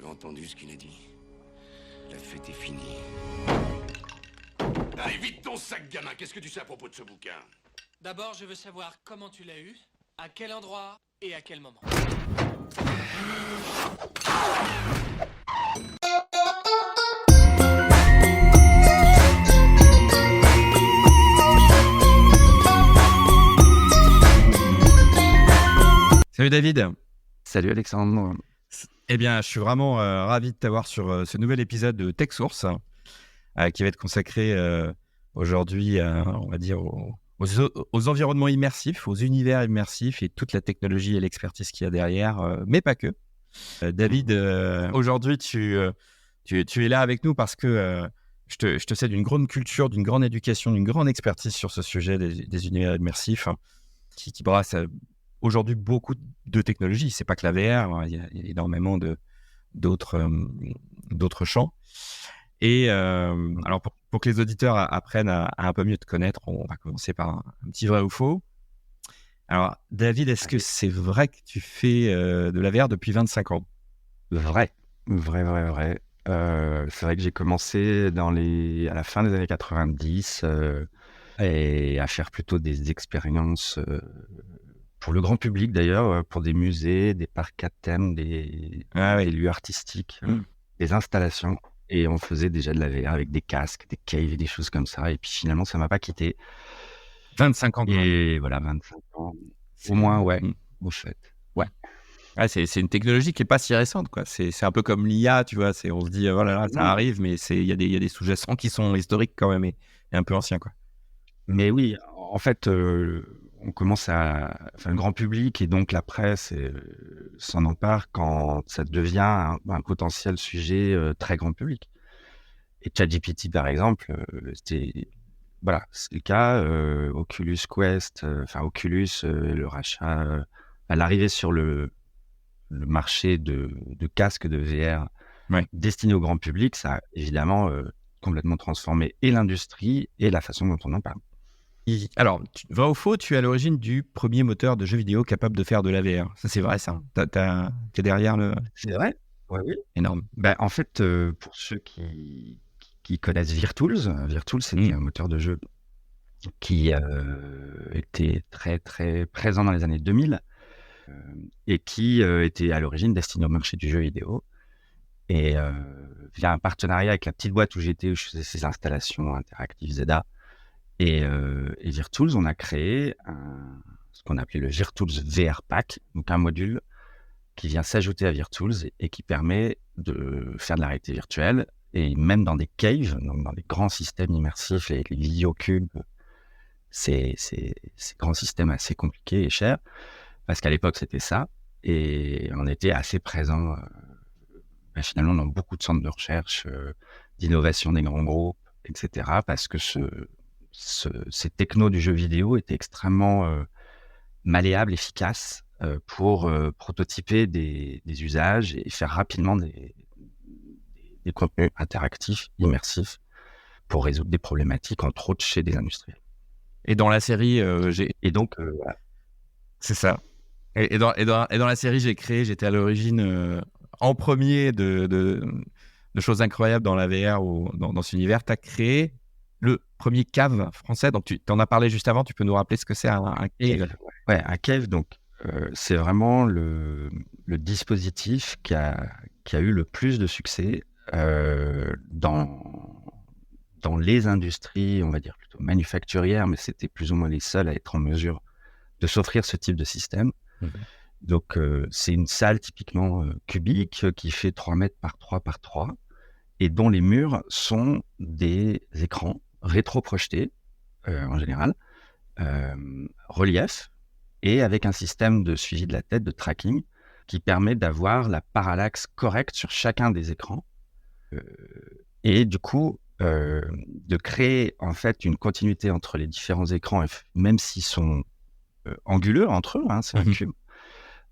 Tu as entendu ce qu'il a dit? La fête est finie. Ah, évite ton sac, gamin. Qu'est-ce que tu sais à propos de ce bouquin? D'abord, je veux savoir comment tu l'as eu, à quel endroit et à quel moment. Salut David. Salut Alexandre. Eh bien, je suis vraiment ravi de t'avoir sur ce nouvel épisode de TechSource qui va être consacré aujourd'hui, on va dire, aux environnements immersifs, aux univers immersifs et toute la technologie et l'expertise qu'il y a derrière, mais pas que. David, aujourd'hui, tu es là avec nous parce que je te sais d'une grande culture, d'une grande éducation, d'une grande expertise sur ce sujet des univers immersifs qui brasse aujourd'hui beaucoup de technologies. C'est pas que la VR, il y a énormément d'autres champs. Et alors pour que les auditeurs apprennent à un peu mieux te connaître, on va commencer par un petit vrai ou faux. Alors David, est-ce que c'est vrai que tu fais de la VR depuis 25 ans? Vrai. C'est vrai que j'ai commencé à la fin des années 90 et à faire plutôt des expériences pour le grand public d'ailleurs, pour des musées, des parcs à thème, des lieux artistiques, des installations. Et on faisait déjà de la VR avec des casques, des caves et des choses comme ça. Et puis finalement, ça m'a pas quitté. 25 ans. Et voilà, 25 ans. Au moins, ouais. Au fait. Ouais. Ah, c'est une technologie qui est pas si récente, quoi. C'est un peu comme l'IA, tu vois. On se dit, voilà, ça arrive, mais il y a des sous-jacents qui sont historiques quand même et un peu anciens, quoi. Mais oui, en fait, on commence le grand public et donc la presse s'en empare quand ça devient un potentiel sujet très grand public. Et ChatGPT, par exemple, c'est le cas. Oculus Quest, Oculus, le rachat, à l'arrivée sur le marché de casques de VR destinés au grand public, ça a évidemment complètement transformé et l'industrie et la façon dont on en parle. Alors, vrai ou faux, tu es à l'origine du premier moteur de jeu vidéo capable de faire de la VR. Ça, c'est vrai, ça. T'es derrière le... C'est vrai. Oui. Énorme. En fait, pour ceux qui connaissent Virtools, c'était un moteur de jeu qui était très, très présent dans les années 2000 et qui était à l'origine destiné au marché du jeu vidéo. Et via un partenariat avec la petite boîte où j'étais, où je faisais ces installations interactives ZEDA et Virtools, on a créé ce qu'on appelait le Virtools VR Pack, donc un module qui vient s'ajouter à Virtools et qui permet de faire de la réalité virtuelle et même dans des caves, donc dans des grands systèmes immersifs, les vidéocubes, ces grands systèmes assez compliqués et chers, parce qu'à l'époque c'était ça, et on était assez présent finalement dans beaucoup de centres de recherche, d'innovation des grands groupes, etc., parce que ces technos du jeu vidéo étaient extrêmement malléables, efficaces pour prototyper des usages et faire rapidement des contenus interactifs, immersifs, pour résoudre des problématiques, entre autres chez des industriels. Et dans la série, voilà. C'est ça. Et dans la série, j'étais à l'origine en premier de choses incroyables dans la VR ou dans cet univers. Tu as créé le premier cave français. Donc, tu en as parlé juste avant. Tu peux nous rappeler ce que c'est un cave? Ouais, un cave, donc, c'est vraiment le dispositif qui a eu le plus de succès dans les industries, on va dire plutôt manufacturières, mais c'était plus ou moins les seuls à être en mesure de s'offrir ce type de système. Donc, c'est une salle typiquement cubique qui fait 3 mètres par 3 par 3 et dont les murs sont des écrans rétroprojetés, en général, relief, et avec un système de suivi de la tête, de tracking, qui permet d'avoir la parallaxe correcte sur chacun des écrans. Et du coup, de créer en fait une continuité entre les différents écrans, même s'ils sont anguleux entre eux, c'est un cube,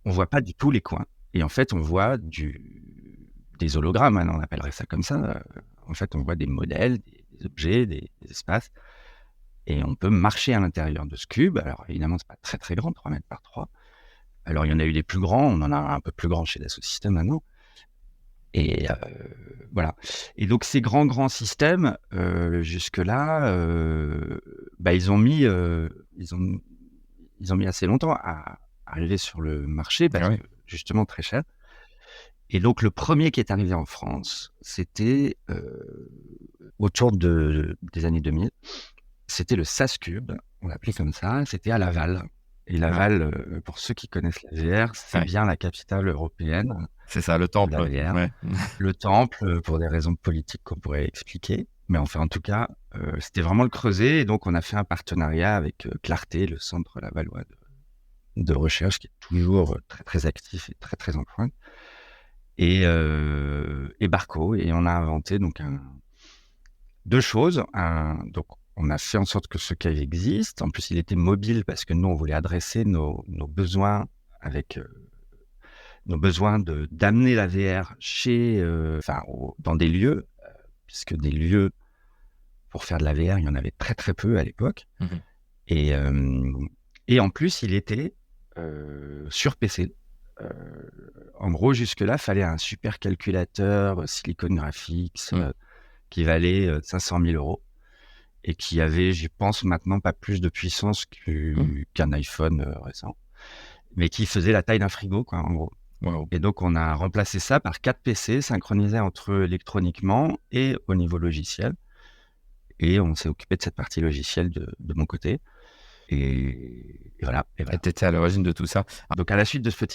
on voit pas du tout les coins. Et en fait, on voit des hologrammes, on appellerait ça comme ça. En fait, on voit des modèles, des objets, des espaces. Et on peut marcher à l'intérieur de ce cube. Alors, évidemment, c'est pas très, très grand, 3 mètres par 3. Alors, il y en a eu des plus grands. On en a un peu plus grand chez Dassault Systèmes maintenant. Et voilà. Et donc ces grands systèmes, jusque-là, ils ont mis assez longtemps à arriver sur le marché parce Ah oui. que justement très cher. Et donc le premier qui est arrivé en France, c'était autour des années 2000. C'était le SAS-Cube, on l'appelait comme ça. C'était à Laval. Et Laval, pour ceux qui connaissent la VR, c'est Ouais. bien la capitale européenne C'est ça, le de temple. la VR. Ouais. Le temple, pour des raisons politiques qu'on pourrait expliquer. Mais enfin, en tout cas, c'était vraiment le creuset. Et donc, on a fait un partenariat avec Clarté, le centre lavallois de recherche, qui est toujours très, très actif et très, très en pointe. Et Barco. Et on a inventé donc deux choses. Donc, on a fait en sorte que ce cave existe. En plus, il était mobile parce que nous, on voulait adresser nos besoins avec nos besoins d'amener la VR dans des lieux, puisque des lieux pour faire de la VR, il y en avait très très peu à l'époque. Mhm. Et en plus, il était sur PC. En gros, jusque-là, il fallait un super calculateur Silicon Graphics qui valait 500 000 € et qui avait, je pense, maintenant pas plus de puissance qu'un iPhone récent, mais qui faisait la taille d'un frigo, quoi, en gros. Wow. Et donc, on a remplacé ça par 4 PC synchronisés entre eux électroniquement et au niveau logiciel. Et on s'est occupé de cette partie logicielle de mon côté. Et voilà. Et tu étais à l'origine de tout ça. Donc, à la suite de ce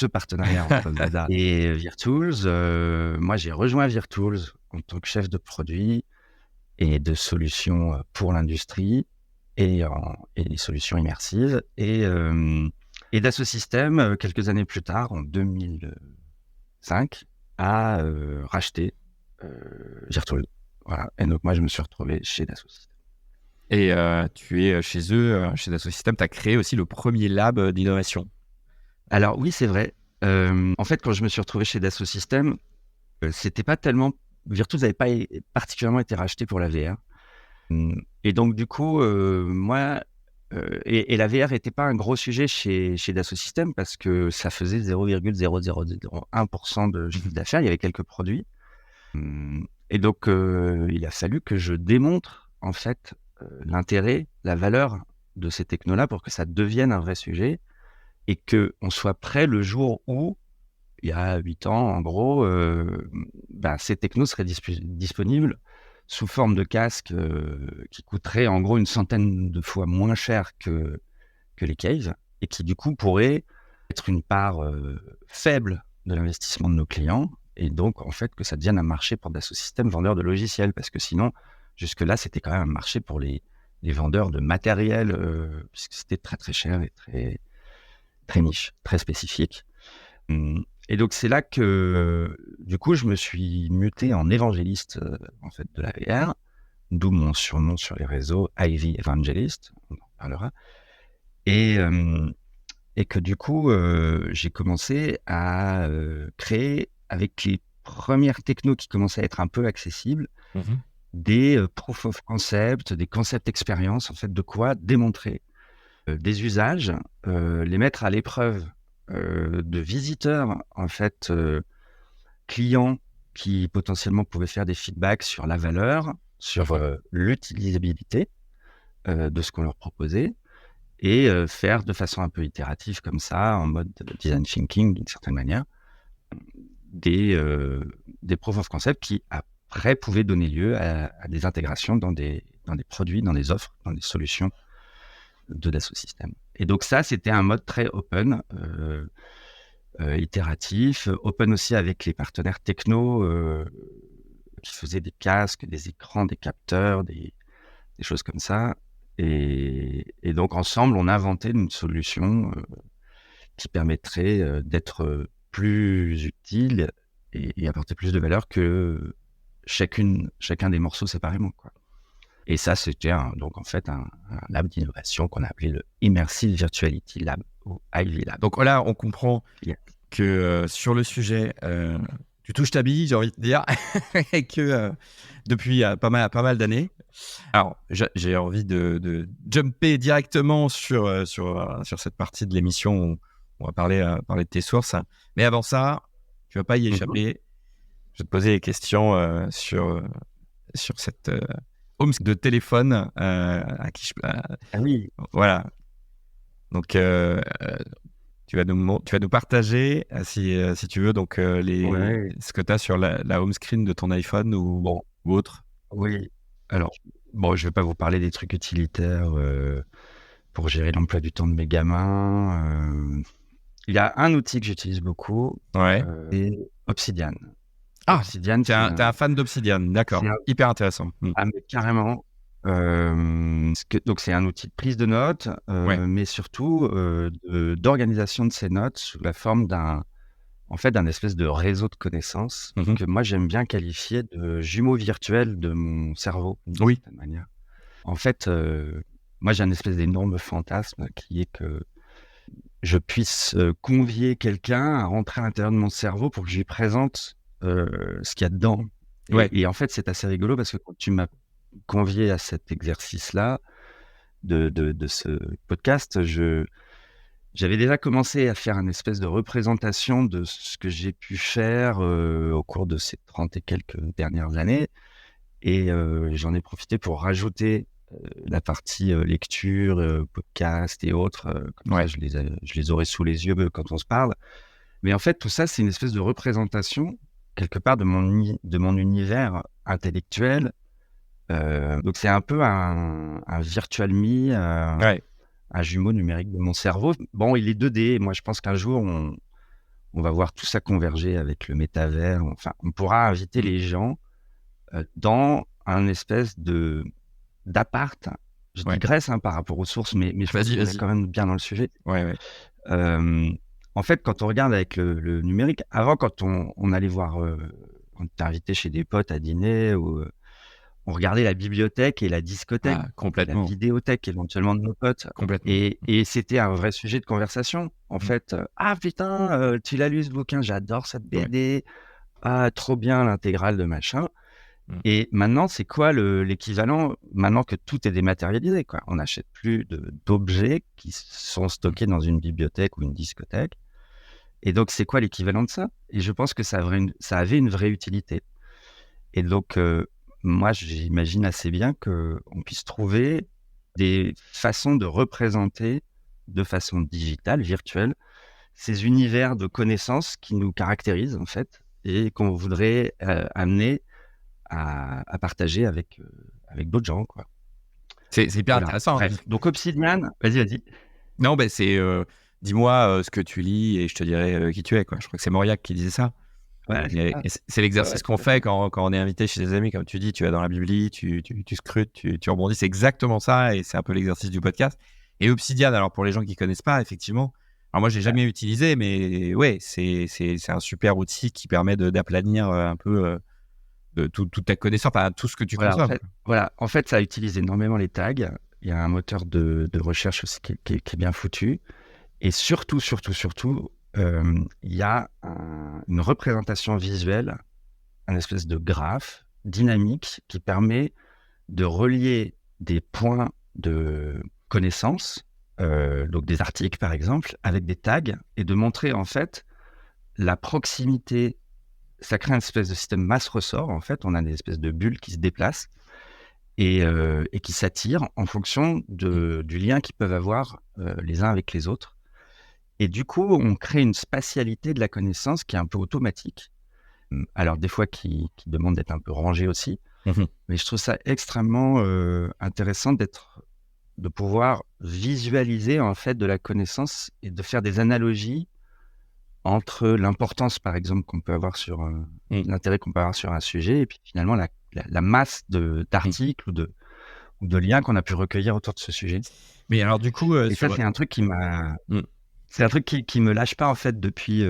partenariat entre Dada et Virtools, moi, j'ai rejoint Virtools en tant que chef de produit et de solutions pour l'industrie et des solutions immersives. Et Dassault Systèmes, quelques années plus tard, en 2005, a racheté Virtools. Voilà. Et donc, moi, je me suis retrouvé chez Dassault Systèmes. Et tu es chez eux, chez Dassault Systèmes, tu as créé aussi le premier lab d'innovation. Alors oui, c'est vrai. En fait, quand je me suis retrouvé chez Dassault Systèmes, c'était pas tellement... Virtools n'avait pas particulièrement été racheté pour la VR. Et donc, du coup, moi... et la VR n'était pas un gros sujet chez Dassault Systèmes parce que ça faisait 0,0001% de chiffre d'affaires. Il y avait quelques produits. Et donc, il a fallu que je démontre, en fait, l'intérêt, la valeur de ces technos-là pour que ça devienne un vrai sujet et qu'on soit prêt le jour où, il y a 8 ans, en gros, ces technos seraient disponibles sous forme de casques qui coûteraient en gros une centaine de fois moins cher que les caves et qui du coup pourraient être une part faible de l'investissement de nos clients et donc en fait que ça devienne un marché pour Dassault Systèmes vendeurs de logiciels parce que sinon jusque-là c'était quand même un marché pour les vendeurs de matériel puisque c'était très très cher et très très niche, très spécifique. Et donc c'est là que du coup je me suis muté en évangéliste en fait de la VR, d'où mon surnom sur les réseaux Ivy Evangelist, on en parlera. Et que du coup j'ai commencé à créer avec les premières technos qui commençaient à être un peu accessibles, des proof of concept, des concepts expérience en fait de quoi démontrer des usages, les mettre à l'épreuve de visiteurs, en fait, clients qui potentiellement pouvaient faire des feedbacks sur la valeur, sur l'utilisabilité de ce qu'on leur proposait et faire de façon un peu itérative comme ça, en mode design thinking d'une certaine manière, des proof of concept qui après pouvaient donner lieu à des intégrations dans des produits, dans des offres, dans des solutions de Dassault Systèmes. Et donc ça, c'était un mode très open, itératif, open aussi avec les partenaires techno qui faisaient des casques, des écrans, des capteurs, des choses comme ça. Et donc ensemble, on a inventé une solution qui permettrait d'être plus utile et apporter plus de valeur que chacun des morceaux séparément, quoi. Et ça, c'était donc en fait un lab d'innovation qu'on a appelé le Immersive Virtuality Lab ou Ivy Lab. Donc là, on comprend que sur le sujet, tu touches ta bille, j'ai envie de dire, et que depuis pas mal d'années. Alors, j'ai envie de jumper directement sur cette partie de l'émission on va parler de tes sources. Mais avant ça, tu vas pas y échapper. Je vais te poser des questions sur cette home de téléphone à qui Ah oui. voilà. Donc, tu vas nous partager, si tu veux, donc ce que tu as sur la home screen de ton iPhone ou autre. Oui. Alors, je vais pas vous parler des trucs utilitaires pour gérer l'emploi du temps de mes gamins. Il y a un outil que j'utilise beaucoup, Ouais. c'est Obsidian. Ah, Obsidian, t'es un fan d'Obsidian, d'accord. Hyper intéressant. Ah, mais carrément. Donc, c'est un outil de prise de notes, mais surtout d'organisation de ces notes sous la forme d'un espèce de réseau de connaissances que moi, j'aime bien qualifier de jumeau virtuel de mon cerveau, d'une certaine manière. En fait, moi, j'ai un espèce d'énorme fantasme qui est que je puisse convier quelqu'un à rentrer à l'intérieur de mon cerveau pour que je lui présente ce qu'il y a dedans. Et en fait, c'est assez rigolo parce que quand tu m'as convié à cet exercice-là de ce podcast, j'avais déjà commencé à faire une espèce de représentation de ce que j'ai pu faire au cours de ces 30 et quelques dernières années. Et j'en ai profité pour rajouter la partie lecture, podcast et autres. Comme ça, je les aurai sous les yeux quand on se parle. Mais en fait, tout ça, c'est une espèce de représentation, quelque part, de mon univers intellectuel. Donc, c'est un peu un virtual me, un jumeau numérique de mon cerveau. Bon, il est 2D. Et moi, je pense qu'un jour, on va voir tout ça converger avec le métavers. Enfin, on pourra inviter les gens dans un espèce d'appart. Je digresse par rapport aux sources, mais je pense qu'on est quand même bien dans le sujet. En fait, quand on regarde avec le numérique, avant, quand on allait voir, on était invité chez des potes à dîner, ou on regardait la bibliothèque et la discothèque, complètement. La vidéothèque éventuellement de nos potes. Complètement. Et c'était un vrai sujet de conversation. En fait, ah putain, tu l'as lu ce bouquin, j'adore cette BD. Ah, trop bien l'intégrale de machin. Et maintenant, c'est quoi l'équivalent maintenant que tout est dématérialisé, quoi. On n'achète plus d'objets qui sont stockés dans une bibliothèque ou une discothèque. Et donc, c'est quoi l'équivalent de ça? Et je pense que ça avait une vraie utilité. Et donc, moi, j'imagine assez bien qu'on puisse trouver des façons de représenter de façon digitale, virtuelle, ces univers de connaissances qui nous caractérisent, en fait, et qu'on voudrait amener à partager avec d'autres gens, quoi. C'est hyper intéressant. Bref. Donc Obsidian, vas-y. Non, c'est dis-moi ce que tu lis et je te dirai qui tu es, quoi. Je crois que c'est Mauriac qui disait ça. Et c'est l'exercice qu'on fait quand on est invité chez des amis, comme tu dis, tu vas dans la bibli, tu scrutes, tu rebondis, c'est exactement ça, et c'est un peu l'exercice du podcast. Et Obsidian, alors pour les gens qui connaissent pas, effectivement, alors moi je l'ai jamais utilisé, mais c'est un super outil qui permet d'aplanir un peu de toute ta connaissance, enfin tout ce que tu consommes. En fait, ça utilise énormément les tags. Il y a un moteur de recherche aussi qui est bien foutu. Et surtout, il y a une représentation visuelle, un espèce de graphe dynamique qui permet de relier des points de connaissance, donc des articles par exemple, avec des tags, et de montrer en fait la proximité. Ça crée une espèce de système masse-ressort. En fait, on a des espèces de bulles qui se déplacent et qui s'attirent en fonction du lien qu'ils peuvent avoir les uns avec les autres. Et du coup, on crée une spatialité de la connaissance qui est un peu automatique. Alors, des fois, qui demande d'être un peu rangée aussi. Mais je trouve ça extrêmement intéressant de pouvoir visualiser en fait de la connaissance et de faire des analogies entre l'importance, par exemple, qu'on peut avoir sur l'intérêt qu'on peut avoir sur un sujet, et puis finalement la masse d'articles ou de liens qu'on a pu recueillir autour de ce sujet. Mais alors du coup, et ça, c'est un truc qui m'a, c'est un truc qui me lâche pas en fait depuis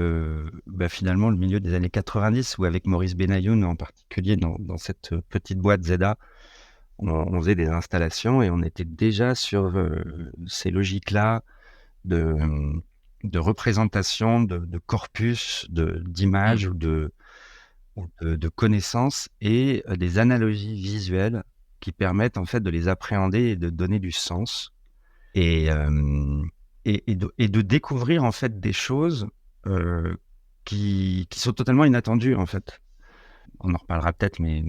finalement le milieu des années 90, où avec Maurice Benayoun en particulier dans cette petite boîte Zeda, on faisait des installations et on était déjà sur ces logiques-là de représentation, de corpus, d'images ou de connaissances, et des analogies visuelles qui permettent en fait de les appréhender et de donner du sens. Et et de découvrir en fait des choses qui sont totalement inattendues en fait. On en reparlera peut-être, mais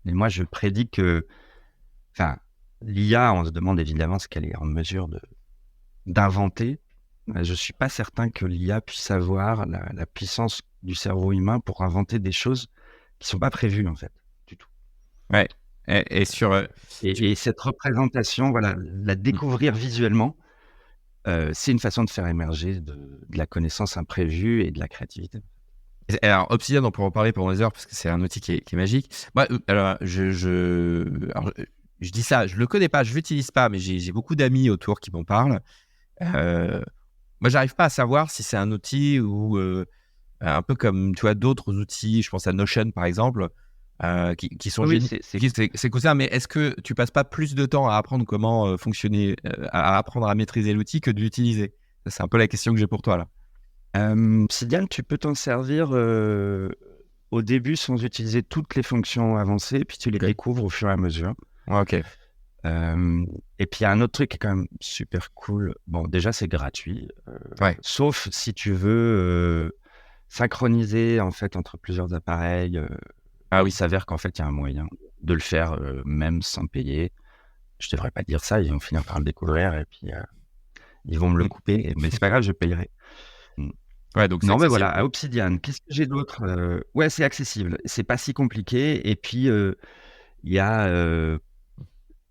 moi je prédis que, enfin, l'IA, on se demande évidemment ce qu'elle est en mesure d'inventer. Je suis pas certain que l'IA puisse avoir la puissance du cerveau humain pour inventer des choses qui sont pas prévues en fait du tout. Ouais. Et sur Et cette représentation, voilà, la découvrir visuellement, c'est une façon de faire émerger de la connaissance imprévue et de la créativité. alors Obsidian, on pourra en parler pendant des heures parce que c'est un outil qui est magique. Moi, alors je dis ça, je le connais pas, je l'utilise pas, mais j'ai beaucoup d'amis autour qui m'en parlent. Moi, j'arrive pas à savoir si c'est un outil ou un peu comme tu vois d'autres outils. Je pense à Notion par exemple, qui sont Oui, géniaux. C'est cool ça, mais est-ce que tu passes pas plus de temps à apprendre comment fonctionner, à apprendre à maîtriser l'outil que de l'utiliser? Ça, c'est un peu la question que j'ai pour toi là. Obsidian, tu peux t'en servir au début sans utiliser toutes les fonctions avancées, puis tu les découvres au fur et à mesure. Ok. Et puis il y a un autre truc qui est quand même super cool. Bon, déjà c'est gratuit, sauf si tu veux synchroniser en fait entre plusieurs appareils. Ah oui, il s'avère qu'en fait il y a un moyen de le faire même sans payer. Je devrais pas dire ça, ils vont finir par le découvrir et puis ils vont me le couper, mais c'est pas grave, je payerai. Ouais, donc non, mais voilà, Obsidian, qu'est-ce que j'ai d'autre? Ouais, c'est accessible, c'est pas si compliqué. Et puis il y a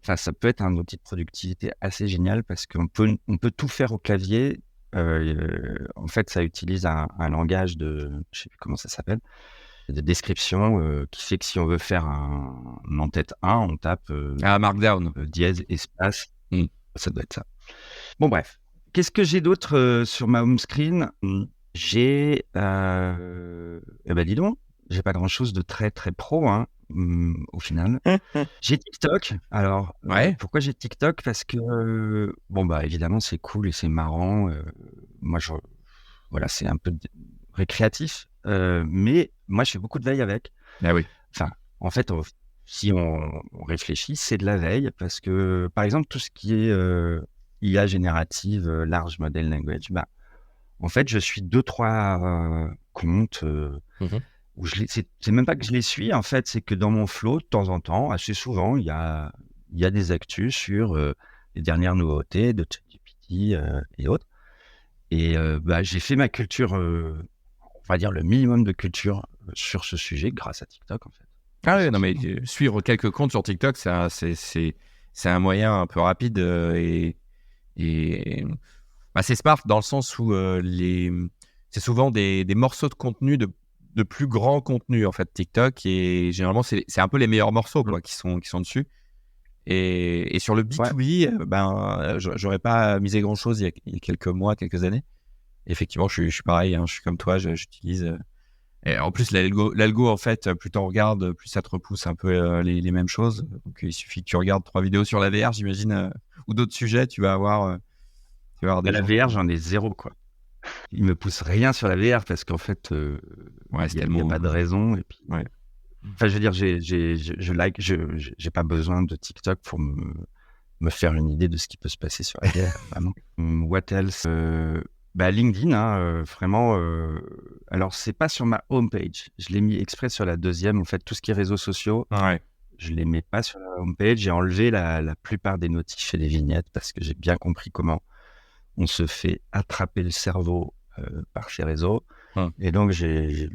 enfin, ça peut être un outil de productivité assez génial parce qu'on peut tout faire au clavier. En fait, ça utilise un langage je sais plus comment ça s'appelle, de description qui fait que si on veut faire un en-tête 1, on tape Markdown. dièse espace. Ça doit être ça. Bon, bref. Qu'est-ce que j'ai d'autre sur ma home screen? J'ai, eh ben dis donc, j'ai pas grand-chose de très très pro, hein, au final. J'ai TikTok. Alors, pourquoi j'ai TikTok? Parce que bon bah évidemment c'est cool et c'est marrant. Moi voilà, c'est un peu récréatif, mais moi je fais beaucoup de veille avec. Ah oui. Enfin, en fait, si on réfléchit, c'est de la veille parce que par exemple tout ce qui est IA générative, large model language, bah en fait je suis 2-3 comptes. Où c'est même pas que je les suis, en fait, c'est que dans mon flow, de temps en temps, assez souvent, il y a des actus sur les dernières nouveautés de ChatGPT et autres. Et bah, j'ai fait ma culture, on va dire le minimum de culture sur ce sujet grâce à TikTok, en fait. Ah oui, non mais suivre quelques comptes sur TikTok, c'est un moyen un peu rapide et bah, c'est smart dans le sens où c'est souvent des morceaux de contenu de plus grand contenu en fait TikTok, et généralement c'est un peu les meilleurs morceaux quoi qui sont dessus, et sur le B2B j'aurais pas misé grand chose il y a quelques mois, quelques années. Effectivement je suis pareil, hein, je suis comme toi, j'utilise et en plus l'algo en fait, plus t'en regardes, plus ça te repousse un peu les mêmes choses, donc il suffit que tu regardes 3 vidéos sur la VR, j'imagine, ou d'autres sujets, tu vas avoir des la VR, j'en ai zéro quoi. Il me pousse rien sur la VR parce qu'en fait, il n'y a pas de raison. Et puis, enfin, je veux dire, j'ai pas besoin de TikTok pour me faire une idée de ce qui peut se passer sur la VR. Vraiment. What else? Bah, LinkedIn, hein, vraiment. Alors, c'est pas sur ma homepage. Je l'ai mis exprès sur la deuxième. En fait, tout ce qui est réseaux sociaux, je les mets pas sur la homepage. J'ai enlevé la plupart des notifs et des vignettes parce que j'ai bien compris comment on se fait attraper le cerveau par ces réseaux. Et donc, j'ai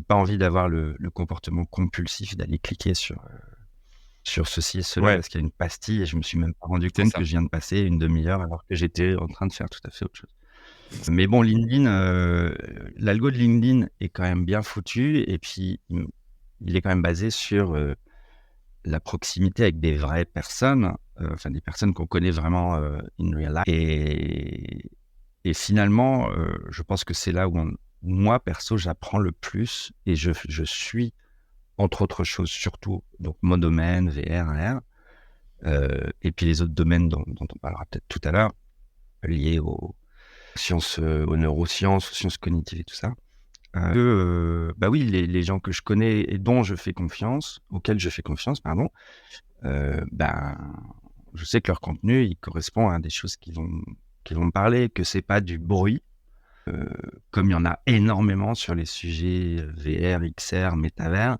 pas envie d'avoir le comportement compulsif d'aller cliquer sur ceci et cela parce qu'il y a une pastille et je me suis même pas rendu compte que je viens de passer une demi-heure alors que j'étais en train de faire tout à fait autre chose. Mais bon, LinkedIn, l'algo de LinkedIn est quand même bien foutu et puis il est quand même basé sur la proximité avec des vraies personnes, enfin des personnes qu'on connaît vraiment in real life. Et finalement, je pense que c'est là où moi, perso, j'apprends le plus et je suis, entre autres choses, surtout donc mon domaine, VR, AR, et puis les autres domaines dont on parlera peut-être tout à l'heure, liés aux sciences, aux neurosciences, aux sciences cognitives et tout ça. Bah oui, les gens que je connais et auxquels je fais confiance, pardon, ben, je sais que leur contenu, il correspond à des choses qui vont me parler, que c'est pas du bruit, comme il y en a énormément sur les sujets VR, XR, métavers.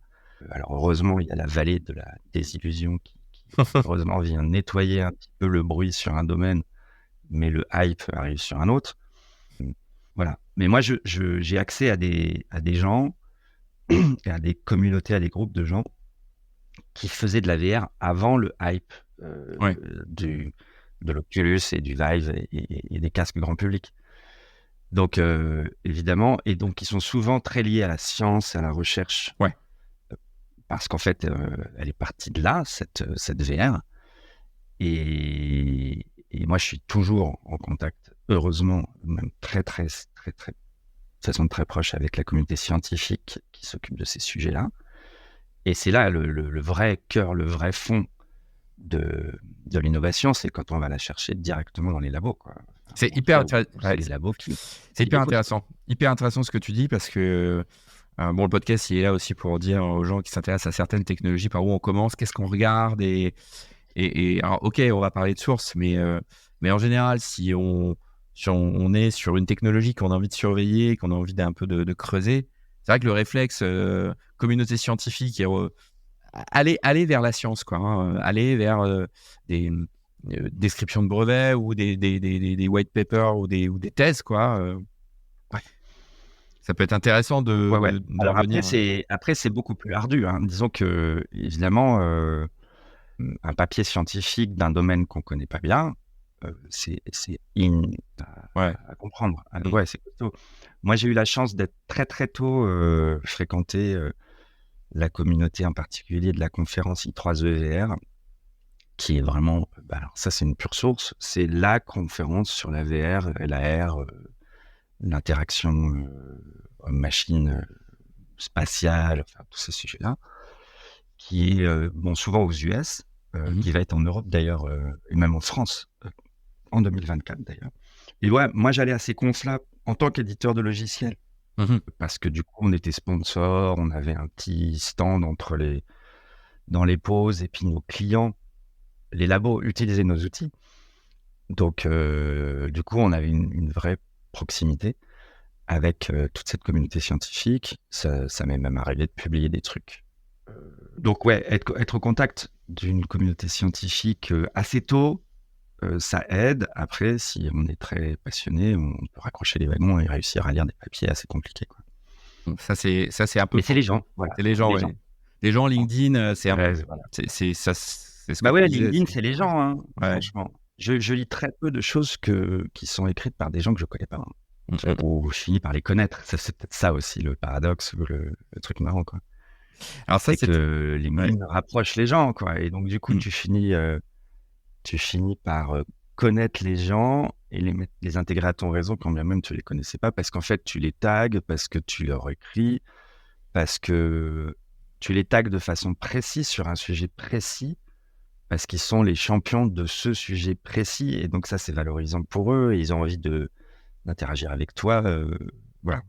Alors heureusement, il y a la vallée de la désillusion qui heureusement vient nettoyer un petit peu le bruit sur un domaine, mais le hype arrive sur un autre. Voilà. Mais moi, j'ai accès à des gens et à des communautés, à des groupes de gens qui faisaient de la VR avant le hype de l'Oculus et du Vive et des casques grand public. Donc, évidemment, et donc ils sont souvent très liés à la science, à la recherche. Ouais. Parce qu'en fait, elle est partie de là, cette VR. Et moi, je suis toujours en contact, heureusement, même très, très, très, très, de façon très proche avec la communauté scientifique qui s'occupe de ces sujets-là. Et c'est là le vrai cœur, le vrai fond de l'innovation, c'est quand on va la chercher directement dans les labos, quoi. C'est hyper intéressant. C'est les labos C'est hyper intéressant. Hyper intéressant ce que tu dis parce que bon, le podcast, il est là aussi pour dire aux gens qui s'intéressent à certaines technologies par où on commence, qu'est-ce qu'on regarde et alors, ok, on va parler de source, mais en général, si on est sur une technologie qu'on a envie de surveiller, qu'on a envie d'un peu de creuser, c'est vrai que le réflexe communauté scientifique et aller vers la science, quoi, hein, aller vers des descriptions de brevets ou des white papers ou des thèses, quoi. Ça peut être intéressant de Alors revenir. après, c'est beaucoup plus ardu, hein. Disons que, évidemment, un papier scientifique d'un domaine qu'on connaît pas bien, c'est à comprendre. Ouais, c'est costaud. Moi, j'ai eu la chance d'être très, très tôt fréquenter la communauté en particulier de la conférence I3EVR, qui est vraiment, alors ça, c'est une pure source. C'est la conférence sur la VR, la R, l'interaction machine spatiale, enfin, tous ces sujets-là, qui est souvent aux US, qui va être en Europe d'ailleurs, et même en France, en 2024 d'ailleurs. Et ouais, moi j'allais à ces confs-là en tant qu'éditeur de logiciels, parce que du coup on était sponsor, on avait un petit stand dans les pauses, et puis nos clients, les labos, utilisaient nos outils. Donc du coup on avait une vraie proximité avec toute cette communauté scientifique. Ça m'est même arrivé de publier des trucs. Donc ouais, être au contact d'une communauté scientifique assez tôt, ça aide. Après, si on est très passionné, on peut raccrocher les wagons et réussir à lire des papiers assez compliqués, quoi. Ça c'est un peu. Mais c'est les gens, voilà. C'est les gens, ouais. Les gens, LinkedIn, c'est un peu. Voilà. C'est ça. C'est ce que tu disais, LinkedIn, c'est les gens, hein, ouais. Franchement. Je lis très peu de choses qui sont écrites par des gens que je connais pas, hein. Ou je finis par les connaître. C'est peut-être ça aussi le paradoxe, le truc marrant, quoi. Alors ça, c'est que LinkedIn rapproche les gens, quoi. Et donc du coup, tu finis par connaître les gens et les intégrer à ton réseau quand bien même tu les connaissais pas, parce qu'en fait tu les tags, parce que tu leur écris, parce que tu les tags de façon précise sur un sujet précis, parce qu'ils sont les champions de ce sujet précis, et donc ça c'est valorisant pour eux et ils ont envie d'interagir avec toi, voilà.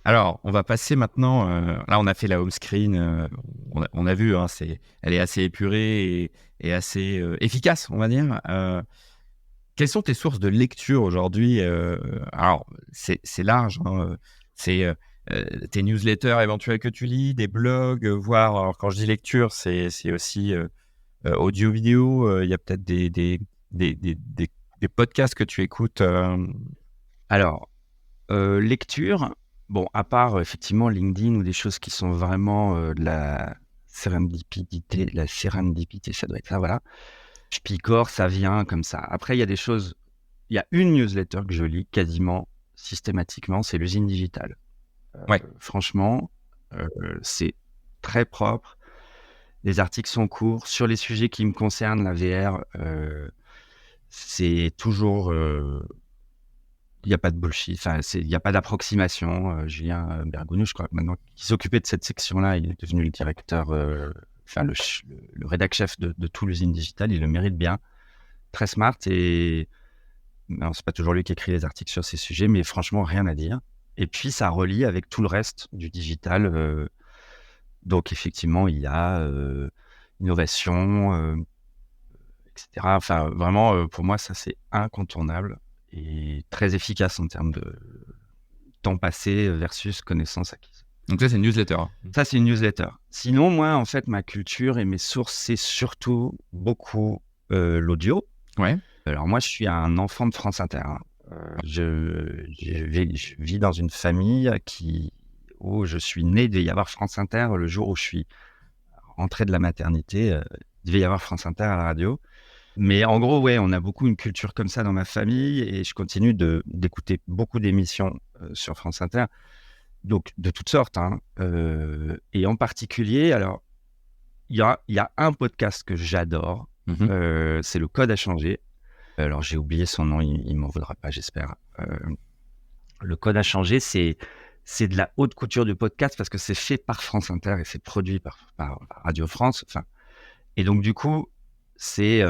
Alors, on va passer maintenant. Là, on a fait la home screen. On a vu, hein, elle est assez épurée et assez efficace, on va dire. Quelles sont tes sources de lecture aujourd'hui? Alors, c'est large, hein, c'est tes newsletters éventuels que tu lis, des blogs, voire. Alors, quand je dis lecture, c'est aussi audio-vidéo. Il y a peut-être des podcasts que tu écoutes. Alors, lecture. Bon, à part effectivement LinkedIn ou des choses qui sont vraiment de la sérendipité, ça doit être ça, voilà. Je picore, ça vient comme ça. Après, il y a des choses, il y a une newsletter que je lis quasiment systématiquement, c'est l'usine digitale. Franchement, c'est très propre. Les articles sont courts. Sur les sujets qui me concernent, la VR, c'est toujours... il n'y a pas de bullshit, enfin, il n'y a pas d'approximation. Julien Bergogneau, je crois que maintenant, qui s'occupait de cette section-là, il est devenu le directeur, le rédac chef de tout l'usine digitale. Il le mérite bien. Très smart, et alors, c'est pas toujours lui qui écrit les articles sur ces sujets, mais franchement, rien à dire. Et puis, ça relie avec tout le reste du digital. Donc, effectivement, il y a innovation, etc. Enfin, vraiment, pour moi, ça, c'est incontournable. et très efficace en termes de temps passé versus connaissances acquises. Donc ça, c'est une newsletter. Ça, c'est une newsletter. Sinon, moi, en fait, ma culture et mes sources, c'est surtout beaucoup l'audio. Ouais. Alors moi, je suis un enfant de France Inter. Je vis dans une famille où je suis né. Il devait y avoir France Inter le jour où je suis rentré de la maternité. Il devait y avoir France Inter à la radio. Mais en gros, ouais, on a beaucoup une culture comme ça dans ma famille et je continue d'écouter beaucoup d'émissions sur France Inter. Donc, de toutes sortes. Et en particulier, alors, il y a un podcast que j'adore. C'est Le Code a changé. Alors, j'ai oublié son nom, il m'en voudra pas, j'espère. Le Code a changé, c'est de la haute couture du podcast parce que c'est fait par France Inter et c'est produit par Radio France. Enfin, et donc, du coup, c'est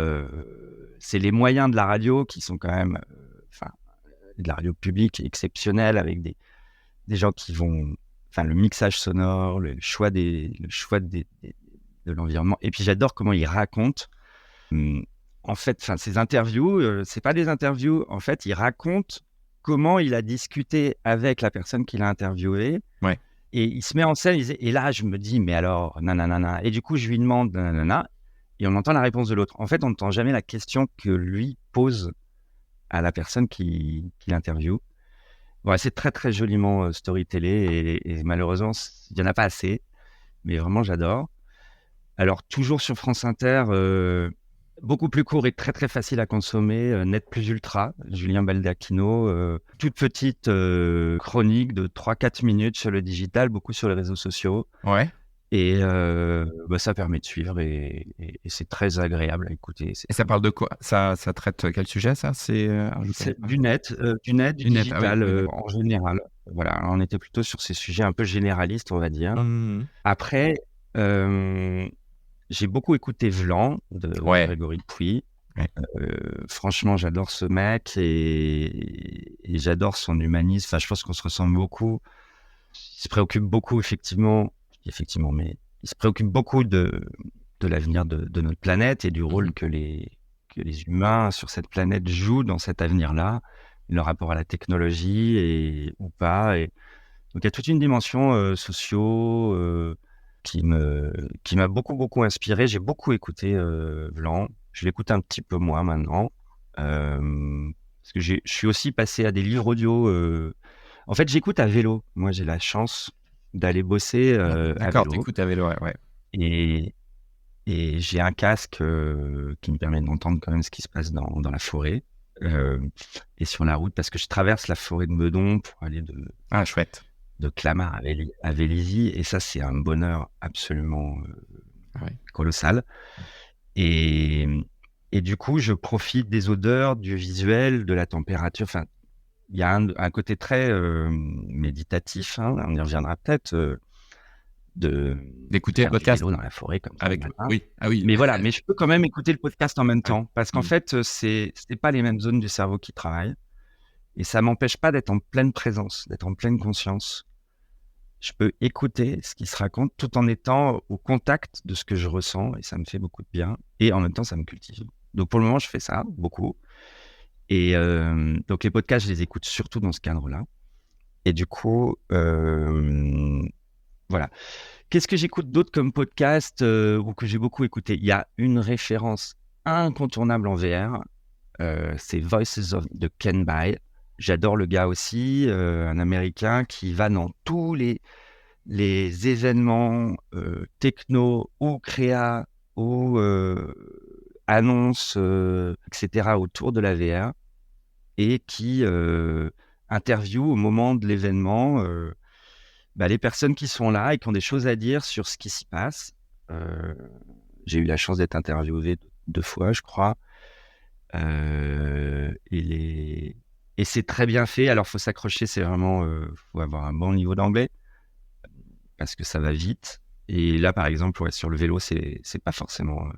les moyens de la radio qui sont quand même, de la radio publique exceptionnelle avec des gens qui vont, le mixage sonore, le choix de l'environnement. Et puis, j'adore comment ils racontent. En fait, ces interviews, c'est pas des interviews. En fait, il raconte comment il a discuté avec la personne qu'il a interviewée. Ouais. Et il se met en scène. Et là, je me dis, mais alors, nanana. Et du coup, je lui demande, nanana. Et on entend la réponse de l'autre. En fait, on n'entend jamais la question que lui pose à la personne qui l'interviewe. Voilà, c'est très, très joliment storytellé. Et malheureusement, il n'y en a pas assez. Mais vraiment, j'adore. Alors, toujours sur France Inter... beaucoup plus court et très très facile à consommer, Net Plus Ultra, Julien Baldacchino, toute petite chronique de 3-4 minutes sur le digital, beaucoup sur les réseaux sociaux. Ouais. Et ça permet de suivre et c'est très agréable à écouter. Et ça parle de quoi? Ça traite quel sujet, ça? C'est du net, du digital en général. Voilà, on était plutôt sur ces sujets un peu généralistes, on va dire. Après, j'ai beaucoup écouté Vlan de Grégory Pouy. Ouais. Franchement, j'adore ce mec et j'adore son humanisme. Enfin, je pense qu'on se ressemble beaucoup. Il se préoccupe beaucoup, effectivement, mais il se préoccupe beaucoup de l'avenir de notre planète et du rôle que les humains sur cette planète jouent dans cet avenir-là, leur rapport à la technologie ou pas. Et donc, il y a toute une dimension socio qui m'a beaucoup inspiré. J'ai beaucoup écouté Vlan. Je l'écoute un petit peu moins maintenant. Parce que je suis aussi passé à des livres audio. En fait, j'écoute à vélo. Moi, j'ai la chance d'aller bosser à vélo. D'accord, t'écoutes à vélo, ouais. Et j'ai un casque qui me permet d'entendre quand même ce qui se passe dans la forêt et sur la route, parce que je traverse la forêt de Meudon pour aller chouette. De Clamart à Vélizy, et ça, c'est un bonheur absolument colossal. Et du coup, je profite des odeurs, du visuel, de la température. Enfin, il y a un côté très méditatif, on y reviendra peut-être, d'écouter le podcast dans la forêt comme ça. avec oui. Mais voilà, mais je peux quand même écouter le podcast en même temps, parce qu'en fait, c'est pas les mêmes zones du cerveau qui travaillent, et ça m'empêche pas d'être en pleine présence, d'être en pleine conscience. Je peux écouter ce qui se raconte tout en étant au contact de ce que je ressens, et ça me fait beaucoup de bien, et en même temps, ça me cultive. Donc pour le moment, je fais ça beaucoup. Et donc les podcasts, je les écoute surtout dans ce cadre-là. Et du coup, voilà. Qu'est-ce que j'écoute d'autre comme podcast ou que j'ai beaucoup écouté? Il y a une référence incontournable en VR, c'est Voices de Ken Bai. J'adore le gars aussi, un Américain qui va dans tous les événements techno ou créa ou annonces, etc. autour de la VR, et qui interviewe au moment de l'événement les personnes qui sont là et qui ont des choses à dire sur ce qui s'y passe. J'ai eu la chance d'être interviewé 2 fois, je crois. Et c'est très bien fait. Alors, il faut s'accrocher, c'est vraiment... faut avoir un bon niveau d'anglais, parce que ça va vite. Et là, par exemple, sur le vélo, c'est pas forcément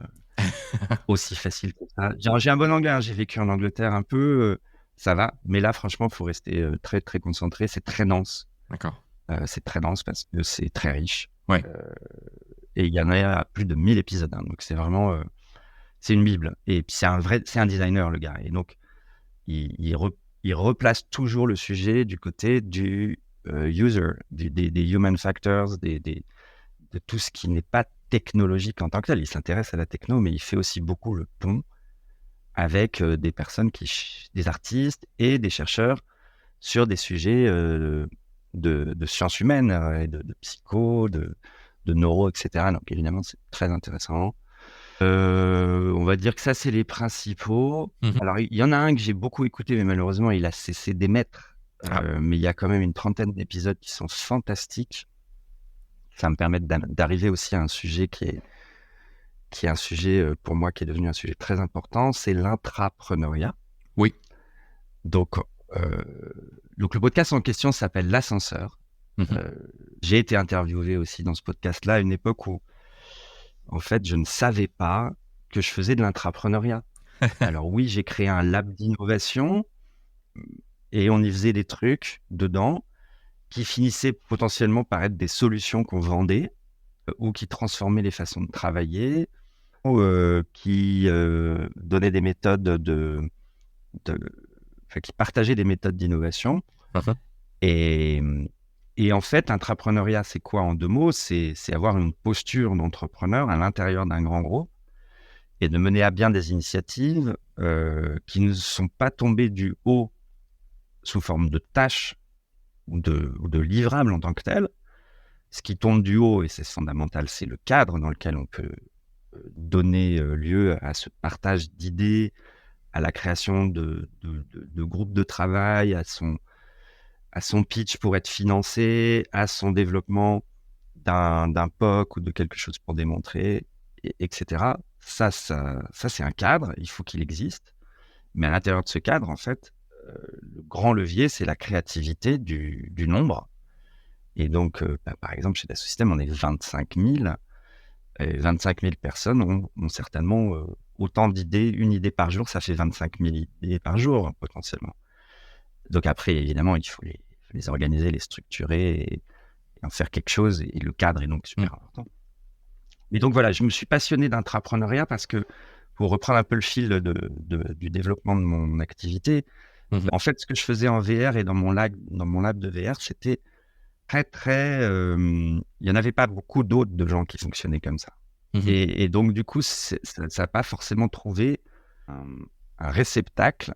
aussi facile que ça. J'ai un bon anglais, j'ai vécu en Angleterre un peu, ça va. Mais là, franchement, il faut rester très, très concentré. C'est très dense. D'accord. C'est très dense parce que c'est très riche. Ouais. Et il y en a plus de 1000 épisodes. Donc, c'est vraiment... c'est une bible. Et puis, c'est un designer, le gars. Et donc, il il replace toujours le sujet du côté du user, des human factors, de tout ce qui n'est pas technologique en tant que tel. Il s'intéresse à la techno, mais il fait aussi beaucoup le pont avec des personnes, des artistes et des chercheurs sur des sujets de sciences humaines, et de psycho, de neuro, etc. Donc évidemment, c'est très intéressant. On va dire que ça, c'est les principaux. Alors, il y en a un que j'ai beaucoup écouté, mais malheureusement, il a cessé d'émettre. Mais il y a quand même une 30aine d'épisodes qui sont fantastiques. Ça me permet d'arriver aussi à un sujet qui est un sujet, pour moi, qui est devenu un sujet très important, c'est l'intrapreneuriat. Oui. Donc, le podcast en question s'appelle L'Ascenseur. J'ai été interviewé aussi dans ce podcast-là à une époque où, en fait, je ne savais pas que je faisais de l'intrapreneuriat. Alors oui, j'ai créé un lab d'innovation et on y faisait des trucs dedans qui finissaient potentiellement par être des solutions qu'on vendait ou qui transformaient les façons de travailler ou qui donnaient des méthodes qui partageaient des méthodes d'innovation. Et en fait, l'intrapreneuriat, c'est quoi en 2 mots? C'est avoir une posture d'entrepreneur à l'intérieur d'un grand groupe et de mener à bien des initiatives qui ne sont pas tombées du haut sous forme de tâches ou de livrables en tant que telles. Ce qui tombe du haut, et c'est fondamental, c'est le cadre dans lequel on peut donner lieu à ce partage d'idées, à la création de groupes de travail, à son pitch pour être financé, à son développement d'un POC ou de quelque chose pour démontrer, etc. Ça, c'est un cadre, il faut qu'il existe. Mais à l'intérieur de ce cadre, en fait, le grand levier, c'est la créativité du nombre. Et donc, par exemple, chez Dassault Systèmes, on est 25 000. Et 25 000 personnes ont certainement autant d'idées. Une idée par jour, ça fait 25 000 idées par jour, potentiellement. Donc après, évidemment, il faut les organiser, les structurer et en faire quelque chose. Et le cadre est donc super important. Et donc voilà, je me suis passionné d'intrapreneuriat parce que, pour reprendre un peu le fil du développement de mon activité, en fait, ce que je faisais en VR et dans mon lab de VR, c'était très... il n'y en avait pas beaucoup d'autres de gens qui fonctionnaient comme ça. Et donc, du coup, ça n'a pas forcément trouvé un réceptacle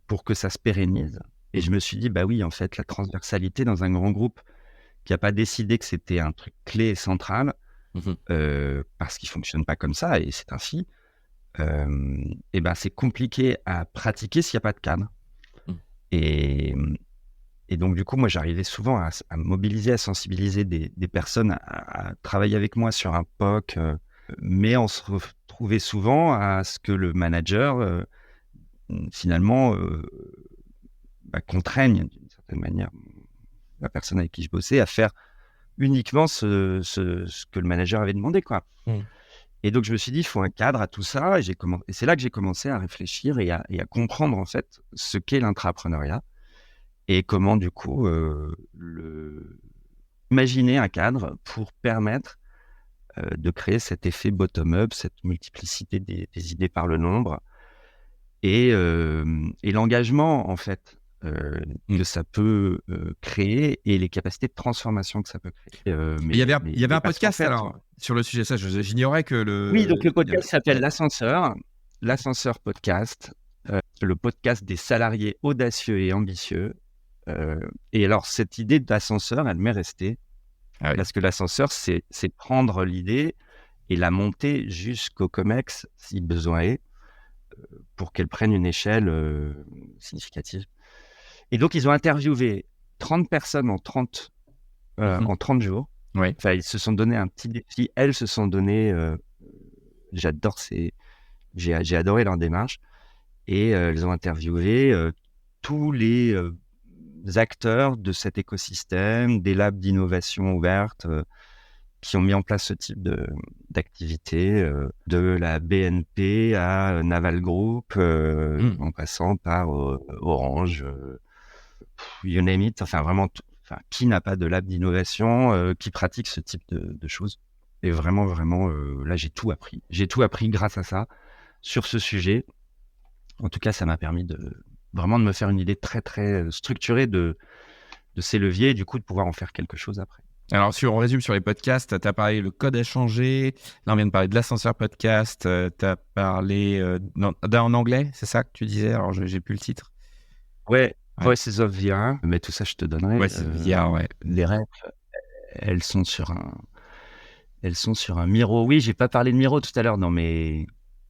pour que ça se pérennise. Et je me suis dit, bah oui, en fait, la transversalité dans un grand groupe qui n'a pas décidé que c'était un truc clé et central, parce qu'il ne fonctionne pas comme ça, et c'est ainsi, et ben c'est compliqué à pratiquer s'il n'y a pas de cadre. Et donc, du coup, moi, j'arrivais souvent à mobiliser, à sensibiliser des personnes à travailler avec moi sur un POC, mais on se retrouvait souvent à ce que le manager, finalement, contraigne d'une certaine manière la personne avec qui je bossais à faire uniquement ce que le manager avait demandé, quoi. Et donc, je me suis dit, il faut un cadre à tout ça. Et c'est là que j'ai commencé à réfléchir et à comprendre, en fait, ce qu'est l'intrapreneuriat et comment, du coup, imaginer un cadre pour permettre de créer cet effet bottom-up, cette multiplicité des idées par le nombre et l'engagement, en fait, que ça peut créer et les capacités de transformation que ça peut créer. Il y avait un podcast alors sur le sujet, ça, j'ignorais que le... Oui, donc le podcast s'appelle L'Ascenseur Podcast, le podcast des salariés audacieux et ambitieux. Et alors, cette idée d'ascenseur, elle m'est restée, parce que l'ascenseur, c'est prendre l'idée et la monter jusqu'au COMEX, si besoin est, pour qu'elle prenne une échelle significative. Et donc, ils ont interviewé 30 personnes en 30 jours. Enfin, ils se sont donné un petit défi. Elles se sont donné... j'ai adoré leur démarche. Et elles ont interviewé tous les acteurs de cet écosystème, des labs d'innovation ouvertes qui ont mis en place ce type d'activité, de la BNP à Naval Group, en passant par Orange, you name it, enfin vraiment, qui n'a pas de lab d'innovation qui pratique ce type de choses. Et vraiment, là, j'ai tout appris. J'ai tout appris grâce à ça, sur ce sujet. En tout cas, ça m'a permis vraiment de me faire une idée très, très structurée de ces leviers et du coup de pouvoir en faire quelque chose après. Alors, si on résume sur les podcasts, tu as parlé le code a changé. Là, on vient de parler de l'ascenseur podcast. Tu as parlé d'un en anglais, c'est ça que tu disais? Alors, j'ai plus le titre. Ouais, Ouais. Voices of VR, mais tout ça, je te donnerai. Ouais, c'est VR, ouais. Les refs, elles sont sur un Miro. Oui, j'ai pas parlé de Miro tout à l'heure. Non, mais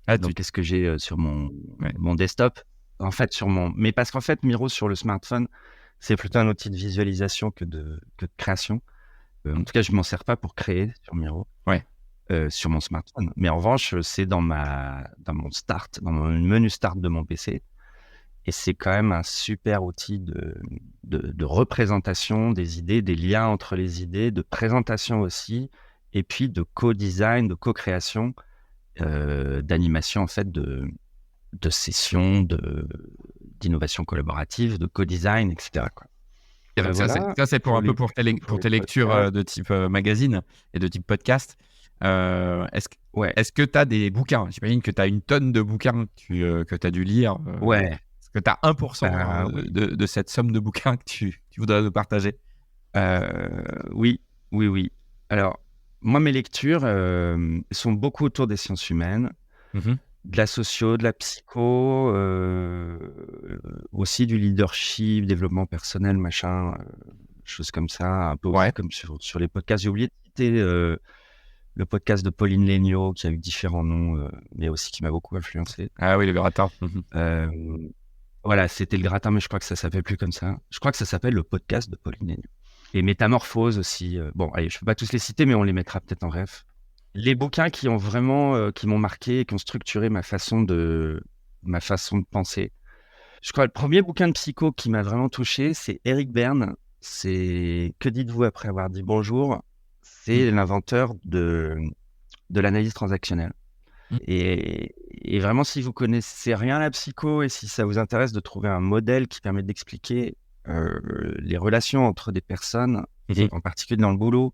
qu'est-ce que j'ai sur mon desktop? En fait, mais parce qu'en fait, Miro sur le smartphone, c'est plutôt un outil de visualisation que de création. En tout cas, je m'en sers pas pour créer sur Miro. Ouais. Sur mon smartphone. Mais en revanche, c'est dans mon menu start de mon PC. Et c'est quand même un super outil de représentation des idées, des liens entre les idées, de présentation aussi, et puis de co-design, de co-création, d'animation en fait, de sessions, d'innovation collaborative, de co-design, etc. quoi. Donc ça, c'est pour tes lectures de type magazine et de type podcast. Est-ce que tu as des bouquins? J'imagine que tu as une tonne de bouquins que tu as dû lire. Ouais. Est-ce que tu as 1% de cette somme de bouquins que tu voudrais nous partager? Oui. Alors, moi, mes lectures sont beaucoup autour des sciences humaines, de la socio, de la psycho, aussi du leadership, développement personnel, machin, choses comme ça, un peu comme sur les podcasts. J'ai oublié de citer le podcast de Pauline Léniaud, qui a eu différents noms, mais aussi qui m'a beaucoup influencé. Ah oui, le gratin. Voilà, c'était le gratin, mais je crois que ça s'appelle plus comme ça. Je crois que ça s'appelle le podcast de Pauline Léniaud. Et Métamorphose aussi. Bon, allez, je ne peux pas tous les citer, mais on les mettra peut-être en ref. Les bouquins qui ont vraiment, qui m'ont marqué, qui ont structuré ma façon de penser. Je crois que le premier bouquin de psycho qui m'a vraiment touché, c'est Eric Berne. C'est Que dites-vous après avoir dit bonjour? C'est l'inventeur de l'analyse transactionnelle. Et vraiment, si vous connaissez rien à la psycho et si ça vous intéresse de trouver un modèle qui permet d'expliquer les relations entre des personnes, et en particulier dans le boulot,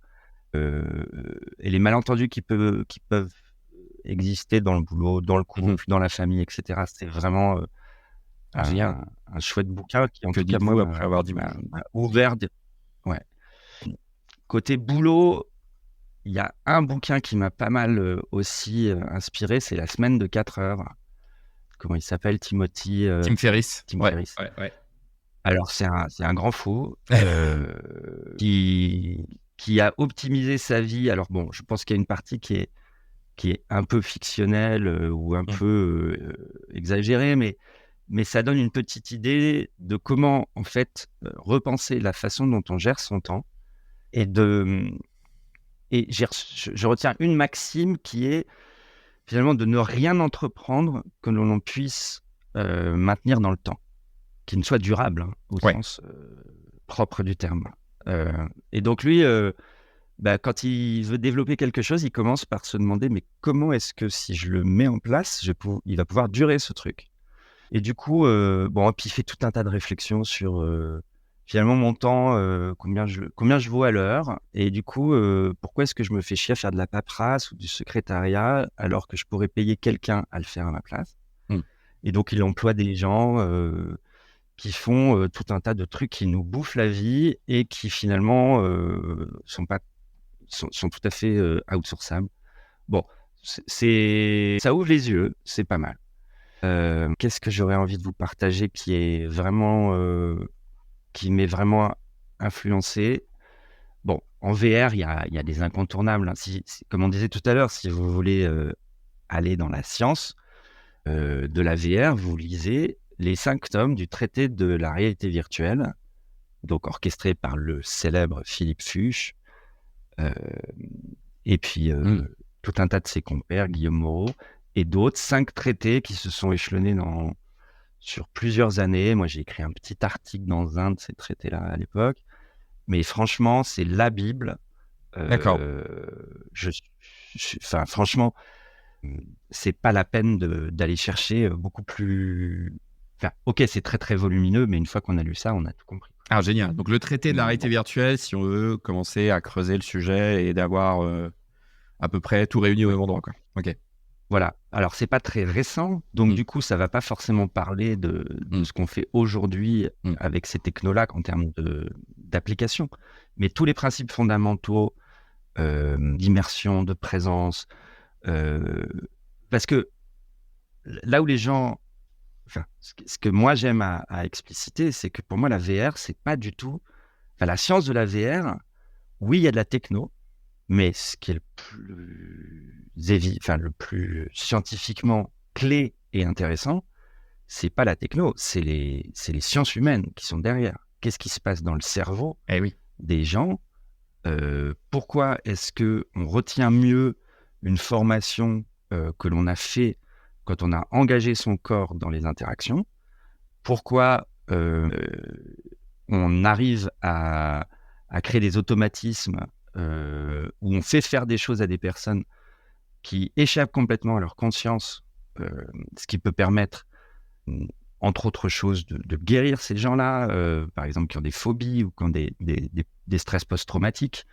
et les malentendus qui peuvent exister dans le boulot, dans le couple, dans la famille, etc. C'est vraiment un chouette bouquin qui, en tout cas, moi, après avoir dit m'a ouvert. Ouais. Côté boulot, il y a un bouquin qui m'a pas mal aussi inspiré, c'est La semaine de 4 heures. Comment il s'appelle? Tim Ferriss. Ferriss. Ouais. Alors, c'est un grand fou qui a optimisé sa vie. Alors, bon, je pense qu'il y a une partie qui est un peu fictionnelle ou un peu exagérée, mais ça donne une petite idée de comment, en fait, repenser la façon dont on gère son temps. Et je retiens une maxime qui est finalement de ne rien entreprendre que l'on puisse maintenir dans le temps, qui ne soit durable au sens propre du terme. Et donc lui, quand il veut développer quelque chose, il commence par se demander mais comment est-ce que si je le mets en place, il va pouvoir durer ce truc. Et du coup, puis il fait tout un tas de réflexions sur finalement mon temps, combien je vaux à l'heure, et du coup, pourquoi est-ce que je me fais chier à faire de la paperasse ou du secrétariat alors que je pourrais payer quelqu'un à le faire à ma place. Et donc il emploie des gens qui font tout un tas de trucs qui nous bouffent la vie et qui finalement sont tout à fait outsourçables. Bon, ça ouvre les yeux, c'est pas mal. Qu'est-ce que j'aurais envie de vous partager qui m'est vraiment influencé? Bon, en VR, il y a des incontournables. Comme on disait tout à l'heure, si vous voulez aller dans la science de la VR, vous lisez les 5 tomes du traité de la réalité virtuelle, donc orchestré par le célèbre Philippe Fuchs, et puis tout un tas de ses compères, Guillaume Moreau, et d'autres, 5 traités qui se sont échelonnés sur plusieurs années. Moi, j'ai écrit un petit article dans un de ces traités-là à l'époque. Mais franchement, c'est la Bible. D'accord. Franchement, c'est pas la peine d'aller chercher beaucoup plus... Enfin, ok, c'est très, très volumineux, mais une fois qu'on a lu ça, on a tout compris. Ah, génial. Donc, le traité de la réalité virtuelle, si on veut commencer à creuser le sujet et d'avoir à peu près tout réuni au même endroit, quoi. Ok. Voilà. Alors, c'est pas très récent, donc Mm. du coup, ça va pas forcément parler de ce qu'on fait aujourd'hui avec ces technos-là en termes d'application. Mais tous les principes fondamentaux d'immersion, de présence, parce que là où les gens, enfin, ce que moi j'aime à expliciter, c'est que pour moi, la VR, c'est pas du tout, enfin, la science de la VR, oui, il y a de la techno, mais ce qui est le plus le plus scientifiquement clé et intéressant, c'est pas la techno, c'est les sciences humaines qui sont derrière. Qu'est-ce qui se passe dans le cerveau Eh oui. des gens? Pourquoi est-ce que on retient mieux une formation que l'on a fait quand on a engagé son corps dans les interactions? Pourquoi on arrive à créer des automatismes où on fait faire des choses à des personnes qui échappent complètement à leur conscience, ce qui peut permettre, entre autres choses, de guérir ces gens-là, par exemple, qui ont des phobies ou qui ont des stress post-traumatiques.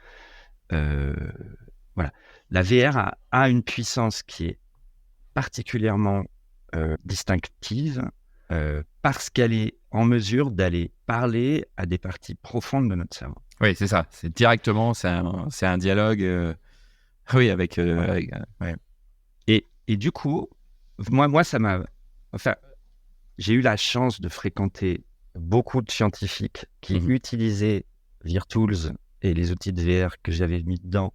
Voilà. La VR a une puissance qui est particulièrement distinctive parce qu'elle est en mesure d'aller parler à des parties profondes de notre cerveau. Oui, c'est ça. C'est directement, c'est un dialogue. Oui, avec. Ouais. Et du coup, moi, ça m'a. Enfin, j'ai eu la chance de fréquenter beaucoup de scientifiques qui utilisaient VirTools et les outils de VR que j'avais mis dedans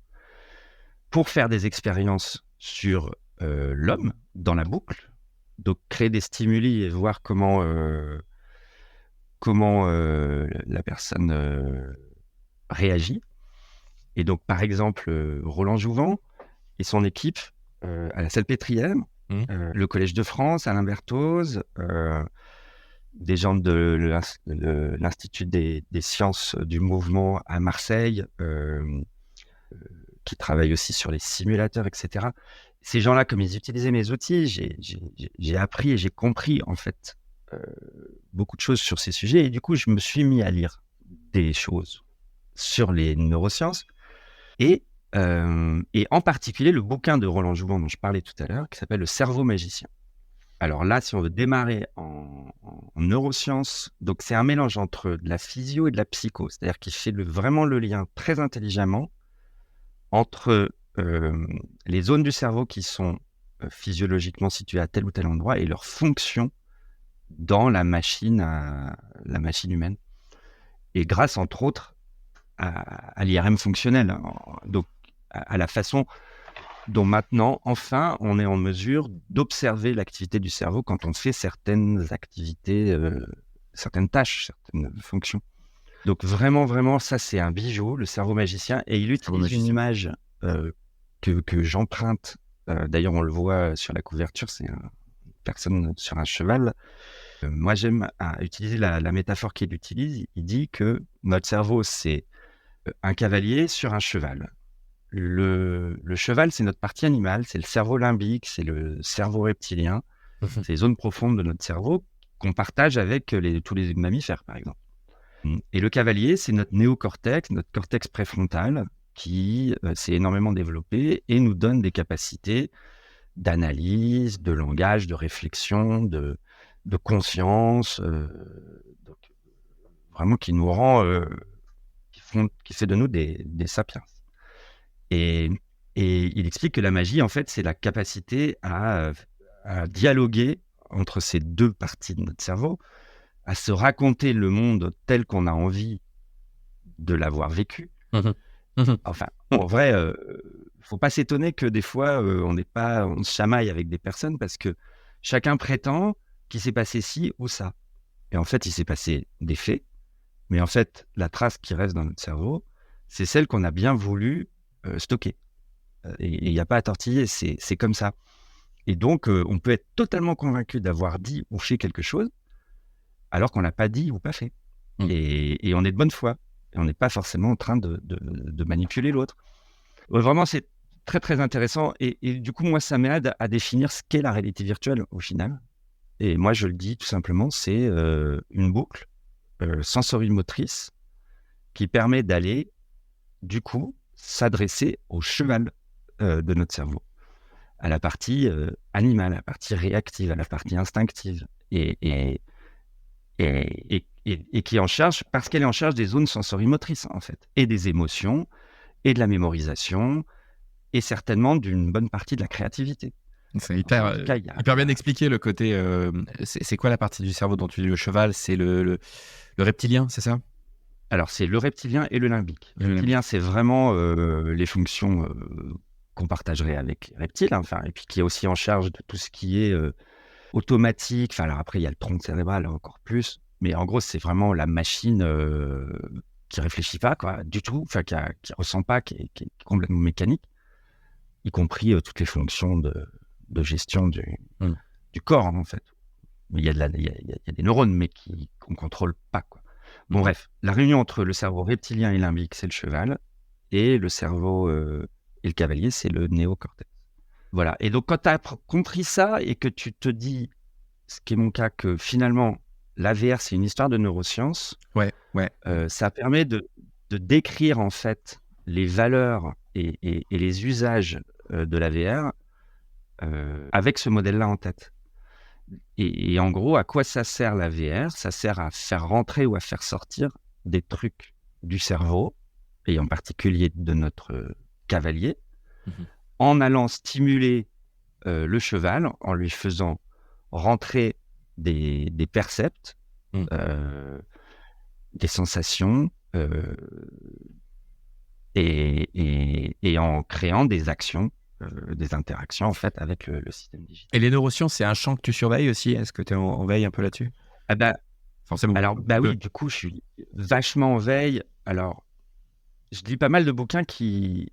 pour faire des expériences sur l'homme dans la boucle. Donc, créer des stimuli et voir comment la personne réagit. Et donc, par exemple, Roland Jouvin et son équipe à la Salpêtrière, le Collège de France, Alain Berthoz, des gens de l'Institut des sciences du mouvement à Marseille, qui travaillent aussi sur les simulateurs, etc. Ces gens-là, comme ils utilisaient mes outils, j'ai appris et j'ai compris en fait beaucoup de choses sur ces sujets. Et du coup, je me suis mis à lire des choses sur les neurosciences et en particulier le bouquin de Roland Jouvin dont je parlais tout à l'heure, qui s'appelle « Le cerveau magicien ». Alors là, si on veut démarrer en neurosciences, donc c'est un mélange entre de la physio et de la psycho, c'est-à-dire qu'il fait vraiment le lien très intelligemment entre les zones du cerveau qui sont physiologiquement situées à tel ou tel endroit et leur fonction dans la machine humaine. Et grâce, entre autres, à l'IRM fonctionnel, donc à la façon dont maintenant, enfin, on est en mesure d'observer l'activité du cerveau quand on fait certaines activités, certaines tâches, certaines fonctions. Donc vraiment, vraiment, ça c'est un bijou, le cerveau magicien, et il utilise une image que j'emprunte. D'ailleurs, on le voit sur la couverture, c'est une personne sur un cheval. Moi, j'aime utiliser la métaphore qu'il utilise. Il dit que notre cerveau, c'est un cavalier sur un cheval. Le cheval, c'est notre partie animale, c'est le cerveau limbique, c'est le cerveau reptilien, c'est les zones profondes de notre cerveau qu'on partage avec tous les mammifères, par exemple. Et le cavalier, c'est notre néocortex, notre cortex préfrontal, qui s'est énormément développé et nous donne des capacités d'analyse, de langage, de réflexion, de conscience, donc, vraiment qui nous rend, qui fait de nous des sapiens. Et il explique que la magie, en fait, c'est la capacité à dialoguer entre ces deux parties de notre cerveau, à se raconter le monde tel qu'on a envie de l'avoir vécu. Enfin, en vrai, faut pas s'étonner que des fois, on se chamaille avec des personnes parce que chacun prétend qu'il s'est passé ci ou ça. Et en fait, il s'est passé des faits, mais en fait, la trace qui reste dans notre cerveau, c'est celle qu'on a bien voulu stocker. Et il n'y a pas à tortiller, c'est comme ça. Et donc, on peut être totalement convaincu d'avoir dit ou fait quelque chose, alors qu'on l'a pas dit ou pas fait. Et on est de bonne foi. Et on n'est pas forcément en train de manipuler l'autre. Vraiment, c'est très, très intéressant. Et du coup, moi, ça m'aide à définir ce qu'est la réalité virtuelle au final. Et moi, je le dis tout simplement, c'est une boucle sensorimotrice qui permet d'aller, du coup, s'adresser au cheval de notre cerveau. à la partie animale, à la partie réactive, à la partie instinctive, et qui est en charge, parce qu'elle est en charge des zones sensorimotrices, en fait, et des émotions, et de la mémorisation, et certainement d'une bonne partie de la créativité. C'est hyper, En tout cas, hyper bien expliqué le côté. C'est quoi la partie du cerveau dont tu dis le cheval? C'est le reptilien, c'est ça? Alors, c'est le reptilien et le limbique. Le Le reptilien, c'est vraiment les fonctions qu'on partagerait avec les reptiles, hein, et puis qui est aussi en charge de tout ce qui est automatique. Alors après, il y a le tronc cérébral encore plus, mais en gros, c'est vraiment la machine qui réfléchit pas, quoi, du tout, qui ressent pas, qui est complètement mécanique, y compris toutes les fonctions de gestion du corps, en fait. Mais il y a des neurones, mais qu'on contrôle pas, quoi. Bon, bref, la réunion entre le cerveau reptilien et limbique, c'est le cheval, et le cerveau et le cavalier, c'est le néocortex. Voilà. Et donc, quand tu as compris ça et que tu te dis, ce qui est mon cas, que finalement, l'AVR, c'est une histoire de neurosciences, ça permet de décrire, en fait, les valeurs et les usages de l'AVR avec ce modèle-là en tête. Et en gros, à quoi ça sert la VR? Ça sert à faire rentrer ou à faire sortir des trucs du cerveau, et en particulier de notre cavalier, en allant stimuler le cheval, en lui faisant rentrer des percepts, des sensations, et en créant des actions, des interactions en fait avec le système digital. Et les neurosciences, c'est un champ que tu surveilles aussi? Est-ce que tu es en veille un peu là-dessus? Ah bah, forcément. Alors, oui, du coup, je suis vachement en veille. Alors, je lis pas mal de bouquins qui...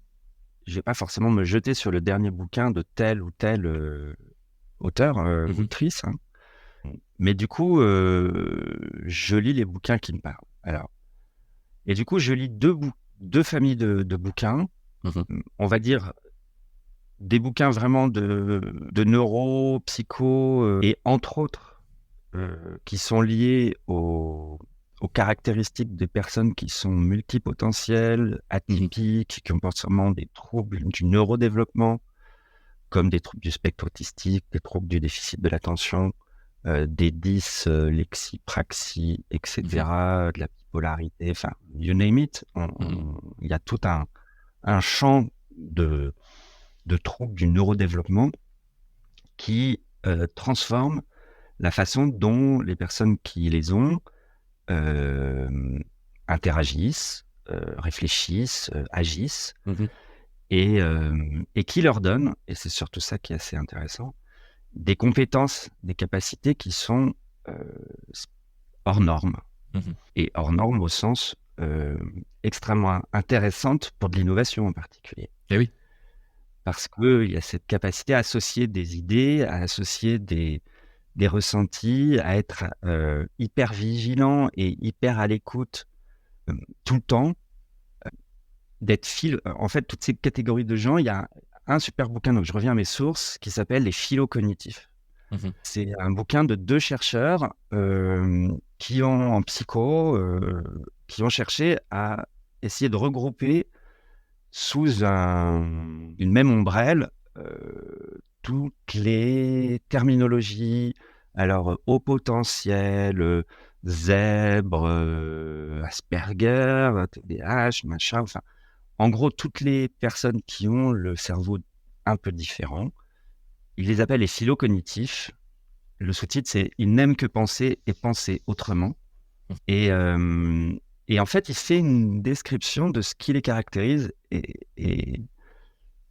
Je vais pas forcément me jeter sur le dernier bouquin de tel ou tel auteur, autrice, hein. Mais du coup, je lis les bouquins qui me parlent. Alors, et du coup, je lis deux familles de bouquins. On va dire des bouquins vraiment de neuro, psycho, et entre autres, qui sont liés aux caractéristiques des personnes qui sont multipotentielles, atypiques, qui ont forcément des troubles du neurodéveloppement, comme des troubles du spectre autistique, des troubles du déficit de l'attention, des dyslexie, praxie, etc., de la bipolarité, enfin, you name it. Il y a tout un champ de troubles du neurodéveloppement qui transforment la façon dont les personnes qui les ont interagissent, réfléchissent, agissent, et qui leur donnent, et c'est surtout ça qui est assez intéressant, des compétences, des capacités qui sont hors normes. Et hors normes au sens extrêmement intéressante pour de l'innovation en particulier. Et oui. Parce qu'il y a cette capacité à associer des idées, à associer des ressentis, à être hyper vigilant et hyper à l'écoute tout le temps, en fait, toutes ces catégories de gens, il y a un super bouquin, donc je reviens à mes sources, qui s'appelle Les phylocognitifs. C'est un bouquin de 2 chercheurs qui ont, en psycho, qui ont cherché à essayer de regrouper sous une même ombrelle toutes les terminologies, alors haut potentiel, zèbre, Asperger, TDAH, machin, enfin, en gros, toutes les personnes qui ont le cerveau un peu différent, ils les appellent les phylocognitifs. Le sous-titre, c'est « Ils n'aiment que penser et penser autrement ». Et en fait, il fait une description de ce qui les caractérise. Et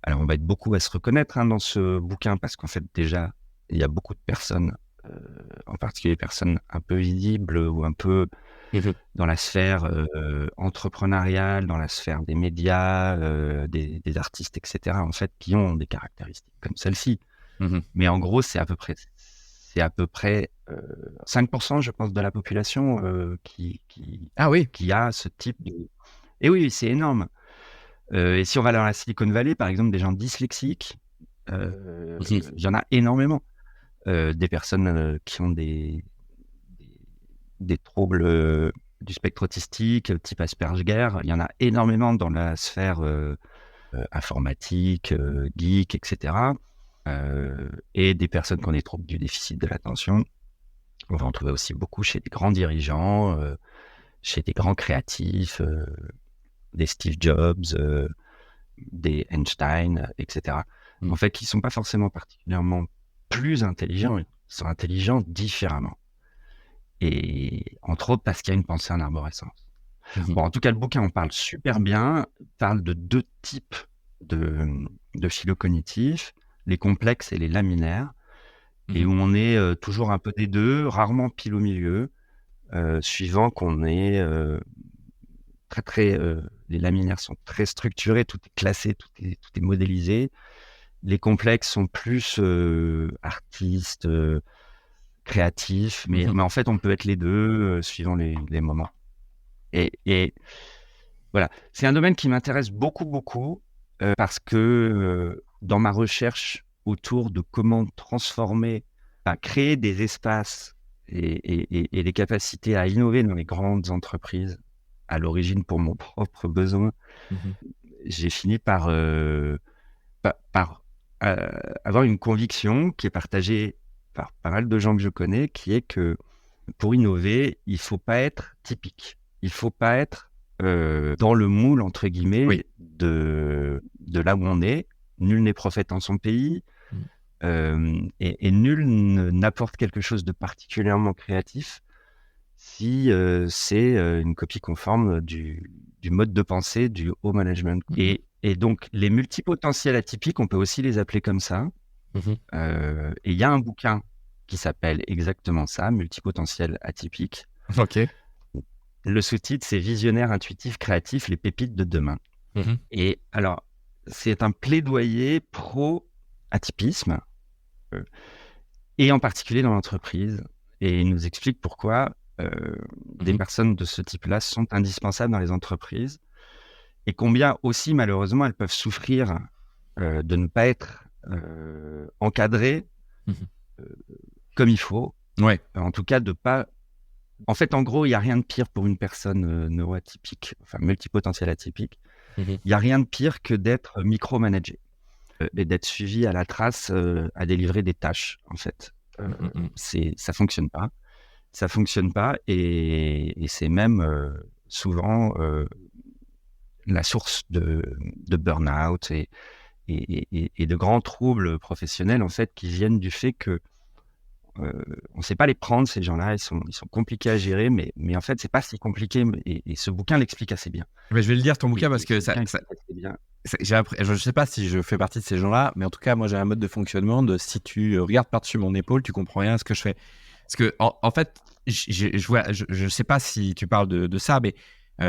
alors, on va être beaucoup à se reconnaître dans ce bouquin, parce qu'en fait, déjà, il y a beaucoup de personnes, en particulier des personnes un peu visibles ou un peu dans la sphère entrepreneuriale, dans la sphère des médias, des artistes, etc., en fait, qui ont des caractéristiques comme celle-ci. Mais en gros, c'est à peu près 5%, je pense, de la population qui a ce type de... Et oui, c'est énorme. Et si on va dans la Silicon Valley, par exemple, des gens dyslexiques, il y en a énormément. Des personnes qui ont des troubles du spectre autistique, type Asperger, il y en a énormément dans la sphère informatique, geek, etc. et des personnes qui ont des troubles du déficit de l'attention. On va en trouver aussi beaucoup chez des grands dirigeants, chez des grands créatifs, des Steve Jobs, des Einstein, etc. En fait, qui ne sont pas forcément particulièrement plus intelligents, ils sont intelligents différemment. Et entre autres parce qu'il y a une pensée en arborescence. Bon, en tout cas, le bouquin en parle super bien, parle de 2 types de philo cognitifs, les complexes et les laminaires, et où on est toujours un peu des deux, rarement pile au milieu, suivant qu'on est les laminaires sont très structurés, tout est classé, tout est modélisé. Les complexes sont plus artistes, créatifs, mais en fait, on peut être les deux suivant les moments. Et voilà, c'est un domaine qui m'intéresse beaucoup parce que dans ma recherche autour de comment transformer, créer des espaces et les capacités à innover dans les grandes entreprises, à l'origine pour mon propre besoin, j'ai fini par avoir une conviction qui est partagée par pas mal de gens que je connais, qui est que pour innover, il faut pas être typique. Il faut pas être dans le moule, entre guillemets, de là où on est. Nul n'est prophète en son pays. Et nul n'apporte quelque chose de particulièrement créatif si c'est une copie conforme du mode de pensée du haut management. Et donc, les multipotentiels atypiques, on peut aussi les appeler comme ça. Et il y a un bouquin qui s'appelle exactement ça, Multipotentiel atypique. Ok. Le sous-titre, c'est Visionnaire, intuitif, créatif, les pépites de demain. Et alors, c'est un plaidoyer pro-atypisme, et en particulier dans l'entreprise. Et il nous explique pourquoi des personnes de ce type-là sont indispensables dans les entreprises et combien aussi, malheureusement, elles peuvent souffrir de ne pas être encadrées comme il faut. Ouais. En tout cas, de pas... En fait, en gros, il n'y a rien de pire pour une personne neuroatypique, enfin multipotentielle atypique. Il n'y a rien de pire que d'être micromanagé et d'être suivi à la trace à délivrer des tâches, en fait. Ça fonctionne pas. Ça fonctionne pas et c'est même souvent la source de burn-out et de grands troubles professionnels, en fait, qui viennent du fait que on ne sait pas les prendre, ces gens-là. Ils sont compliqués à gérer, mais en fait, c'est pas si compliqué. Et ce bouquin l'explique assez bien. Mais je vais le lire, ton bouquin, parce que je ne sais pas si je fais partie de ces gens-là, mais en tout cas, moi, j'ai un mode de fonctionnement de si tu regardes par-dessus mon épaule, tu comprends rien à ce que je fais. Parce que, en fait, je sais pas si tu parles de ça, mais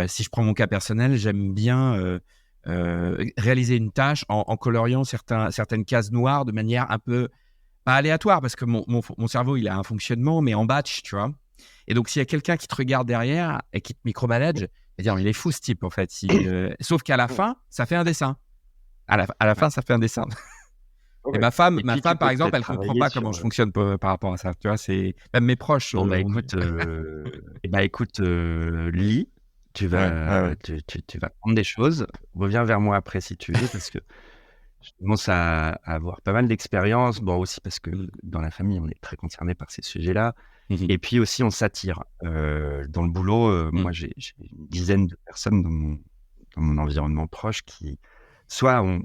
si je prends mon cas personnel, j'aime bien réaliser une tâche en coloriant certaines cases noires de manière un peu pas aléatoire, parce que mon cerveau, il a un fonctionnement, mais en batch, tu vois. Et donc, s'il y a quelqu'un qui te regarde derrière et qui te micromanage, il est fou ce type, en fait. Sauf qu'à la fin, ça fait un dessin. À la fin, ça fait un dessin. Et ma femme, par exemple, elle comprend pas comment je fonctionne par rapport à ça. Tu vois, c'est même mes proches. Bon, écoute, lis. Tu vas prendre des choses. Reviens vers moi après si tu veux, parce que je commence à avoir pas mal d'expérience. Bon, aussi parce que dans la famille, on est très concerné par ces sujets-là. Et puis aussi, on s'attire. Dans le boulot, moi, j'ai une dizaine de personnes dans mon environnement proche qui soit ont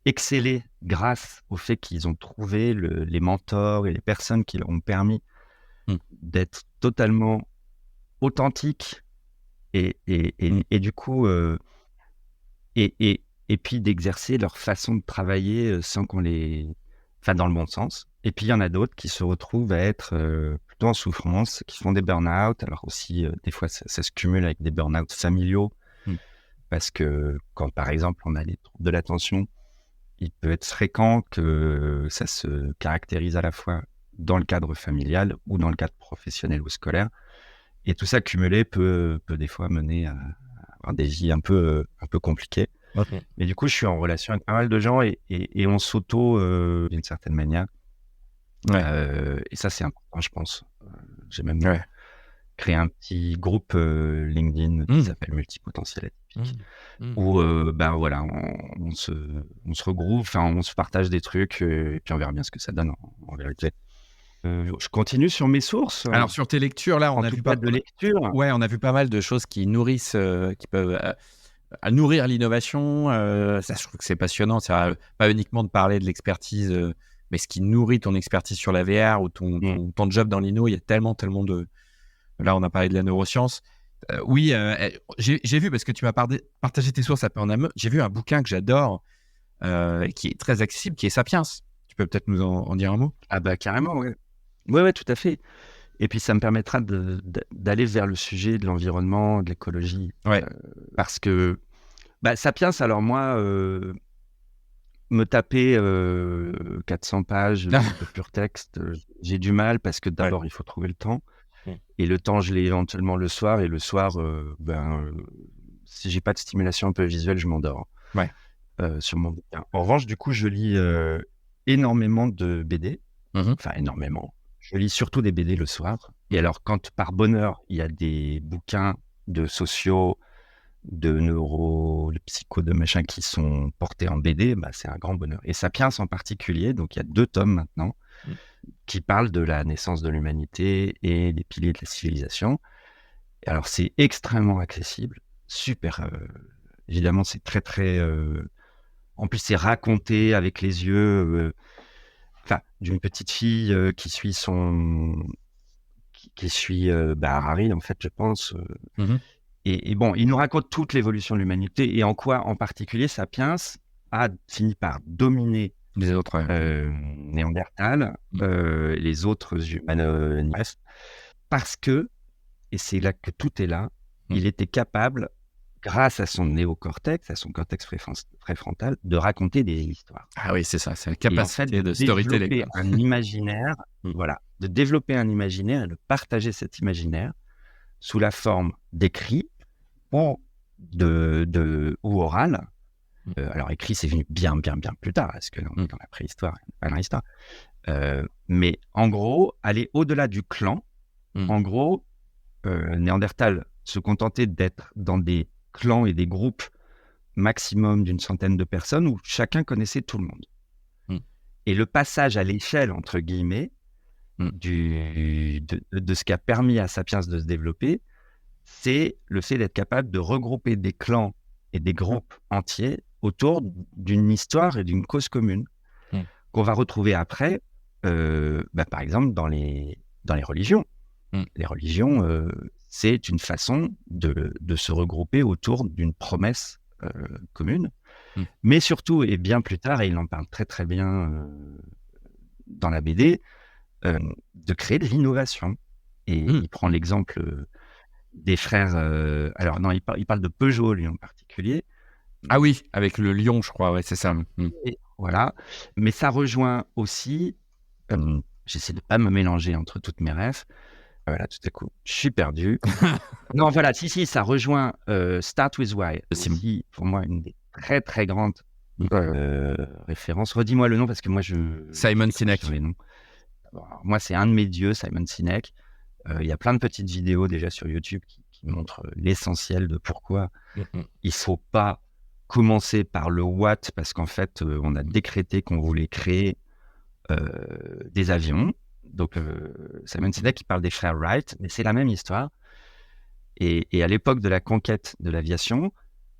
excellé grâce au fait qu'ils ont trouvé les mentors et les personnes qui leur ont permis d'être totalement authentiques et du coup et puis d'exercer leur façon de travailler sans qu'on dans le bon sens. Et puis il y en a d'autres qui se retrouvent à être plutôt en souffrance, qui font des burn-out. Alors aussi des fois ça se cumule avec des burn-out familiaux parce que quand par exemple on a des troubles de l'attention, il peut être fréquent que ça se caractérise à la fois dans le cadre familial ou dans le cadre professionnel ou scolaire. Et tout ça cumulé peut des fois mener à avoir des vies un peu compliquées. Mais du coup, je suis en relation avec pas mal de gens et on s'auto d'une certaine manière. Et ça, c'est important, je pense. J'ai même créé un petit groupe LinkedIn qui s'appelle Multipotentiel. scientifique, où voilà, on se regroupe, on se partage des trucs, et puis on verra bien ce que ça donne en vérité. Je continue sur mes sources. Alors sur tes lectures, là, on a vu de lecture. Ouais, on a vu pas mal de choses qui nourrissent, qui peuvent nourrir l'innovation. Ça, je trouve que c'est passionnant. C'est pas uniquement de parler de l'expertise, mais ce qui nourrit ton expertise sur la VR ou ton job dans l'inno. Il y a tellement de... Là, on a parlé de la neuroscience. Oui, j'ai vu, parce que tu m'as partagé tes sources à peu en amont, j'ai vu un bouquin que j'adore, qui est très accessible, qui est Sapiens. Tu peux peut-être nous en dire un mot? Ah bah carrément, ouais. Ouais, tout à fait. Et puis ça me permettra d'aller vers le sujet de l'environnement, de l'écologie. Ouais. Parce que Sapiens, alors moi, me taper 400 pages de pur texte, j'ai du mal, parce que d'abord, il faut trouver le temps. Et le temps, je l'ai éventuellement le soir. Et le soir, si j'ai pas de stimulation un peu visuelle, je m'endors sur mon bouquin. En revanche, du coup, je lis énormément de BD. Enfin, énormément. Je lis surtout des BD le soir. Et alors, quand par bonheur, il y a des bouquins de sociaux, de neuro, de psycho, de machin qui sont portés en BD, c'est un grand bonheur. Et Sapiens en particulier, donc il y a 2 tomes maintenant, qui parlent de la naissance de l'humanité et des piliers de la civilisation. Et alors, c'est extrêmement accessible, super. Évidemment, c'est très, très... en plus, c'est raconté avec les yeux... d'une petite fille qui suit Harari, en fait, je pense. Et bon, il nous raconte toute l'évolution de l'humanité, et en quoi, en particulier, Sapiens a fini par dominer les autres Néandertal, les autres humanoïdes, parce que, et c'est là que tout est là, il était capable, grâce à son néocortex, à son cortex préfrontal, de raconter des histoires. Ah oui, c'est ça, c'est la capacité en fait, de storytelling. Développer un imaginaire, de développer un imaginaire et de partager cet imaginaire sous la forme d'écrit ou oral. Alors écrit, c'est venu bien plus tard, parce que là, on est dans la préhistoire, pas dans l'histoire. Mais en gros, aller au-delà du clan. En gros, Néandertal se contentait d'être dans des clans et des groupes maximum d'une centaine de personnes où chacun connaissait tout le monde. Et le passage à l'échelle, entre guillemets, de ce qui a permis à Sapiens de se développer, c'est le fait d'être capable de regrouper des clans et des groupes entiers autour d'une histoire et d'une cause commune qu'on va retrouver après, par exemple, dans les religions. Les religions, c'est une façon de se regrouper autour d'une promesse commune. Mais surtout, et bien plus tard, et il en parle très très bien dans la BD, de créer de l'innovation. Et il prend l'exemple des frères... alors non, il parle de Peugeot, lui, en particulier. Ah oui, avec le lion, je crois, ouais, c'est ça. Et voilà. Mais ça rejoint aussi... j'essaie de ne pas me mélanger entre toutes mes rêves. Voilà, tout à coup, je suis perdu. Non, voilà, si, ça rejoint Start With Why. Aussi, pour moi, une des très, très grandes références. Redis-moi le nom, parce que moi, Simon Sinek. Les noms. Alors, moi, c'est un de mes dieux, Simon Sinek. Il y a plein de petites vidéos déjà sur YouTube qui montrent l'essentiel de pourquoi il ne faut pas commencer par le what, parce qu'en fait, on a décrété qu'on voulait créer des avions. Donc, Simon Sinek, il parle des frères Wright, mais c'est la même histoire. Et à l'époque de la conquête de l'aviation,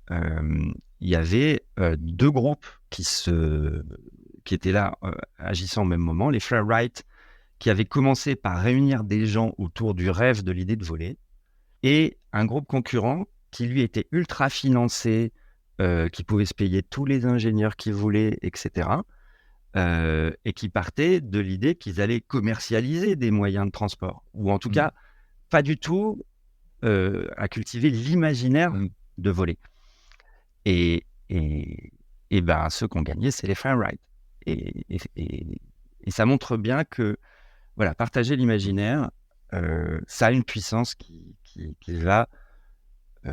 il y avait 2 groupes qui étaient là, agissant au même moment. Les frères Wright, qui avaient commencé par réunir des gens autour du rêve de l'idée de voler, et un groupe concurrent qui, lui, était ultra financé, qui pouvait se payer tous les ingénieurs qu'ils voulaient, etc., et qui partaient de l'idée qu'ils allaient commercialiser des moyens de transport, ou en tout cas, pas du tout à cultiver l'imaginaire de voler. Et ceux qui ont gagné, c'est les frères Wright. Et ça montre bien que, voilà, partager l'imaginaire, ça a une puissance qui va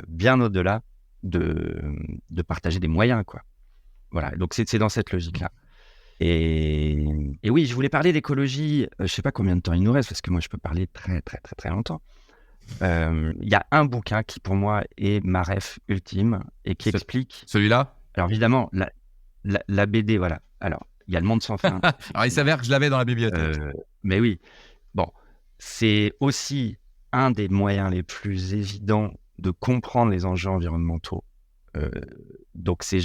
bien au-delà de partager des moyens, quoi. Voilà, donc c'est dans cette logique-là. Et oui, je voulais parler d'écologie. Je ne sais pas combien de temps il nous reste, parce que moi, je peux parler très, très, très, très longtemps. Il y a un bouquin qui, pour moi, est ma ref ultime et qui explique... Celui-là? Alors, évidemment, la BD, voilà. Alors, il y a Le Monde sans fin. Alors, il s'avère que je l'avais dans la bibliothèque. Mais oui. Bon, c'est aussi un des moyens les plus évidents de comprendre les enjeux environnementaux. Donc, c'est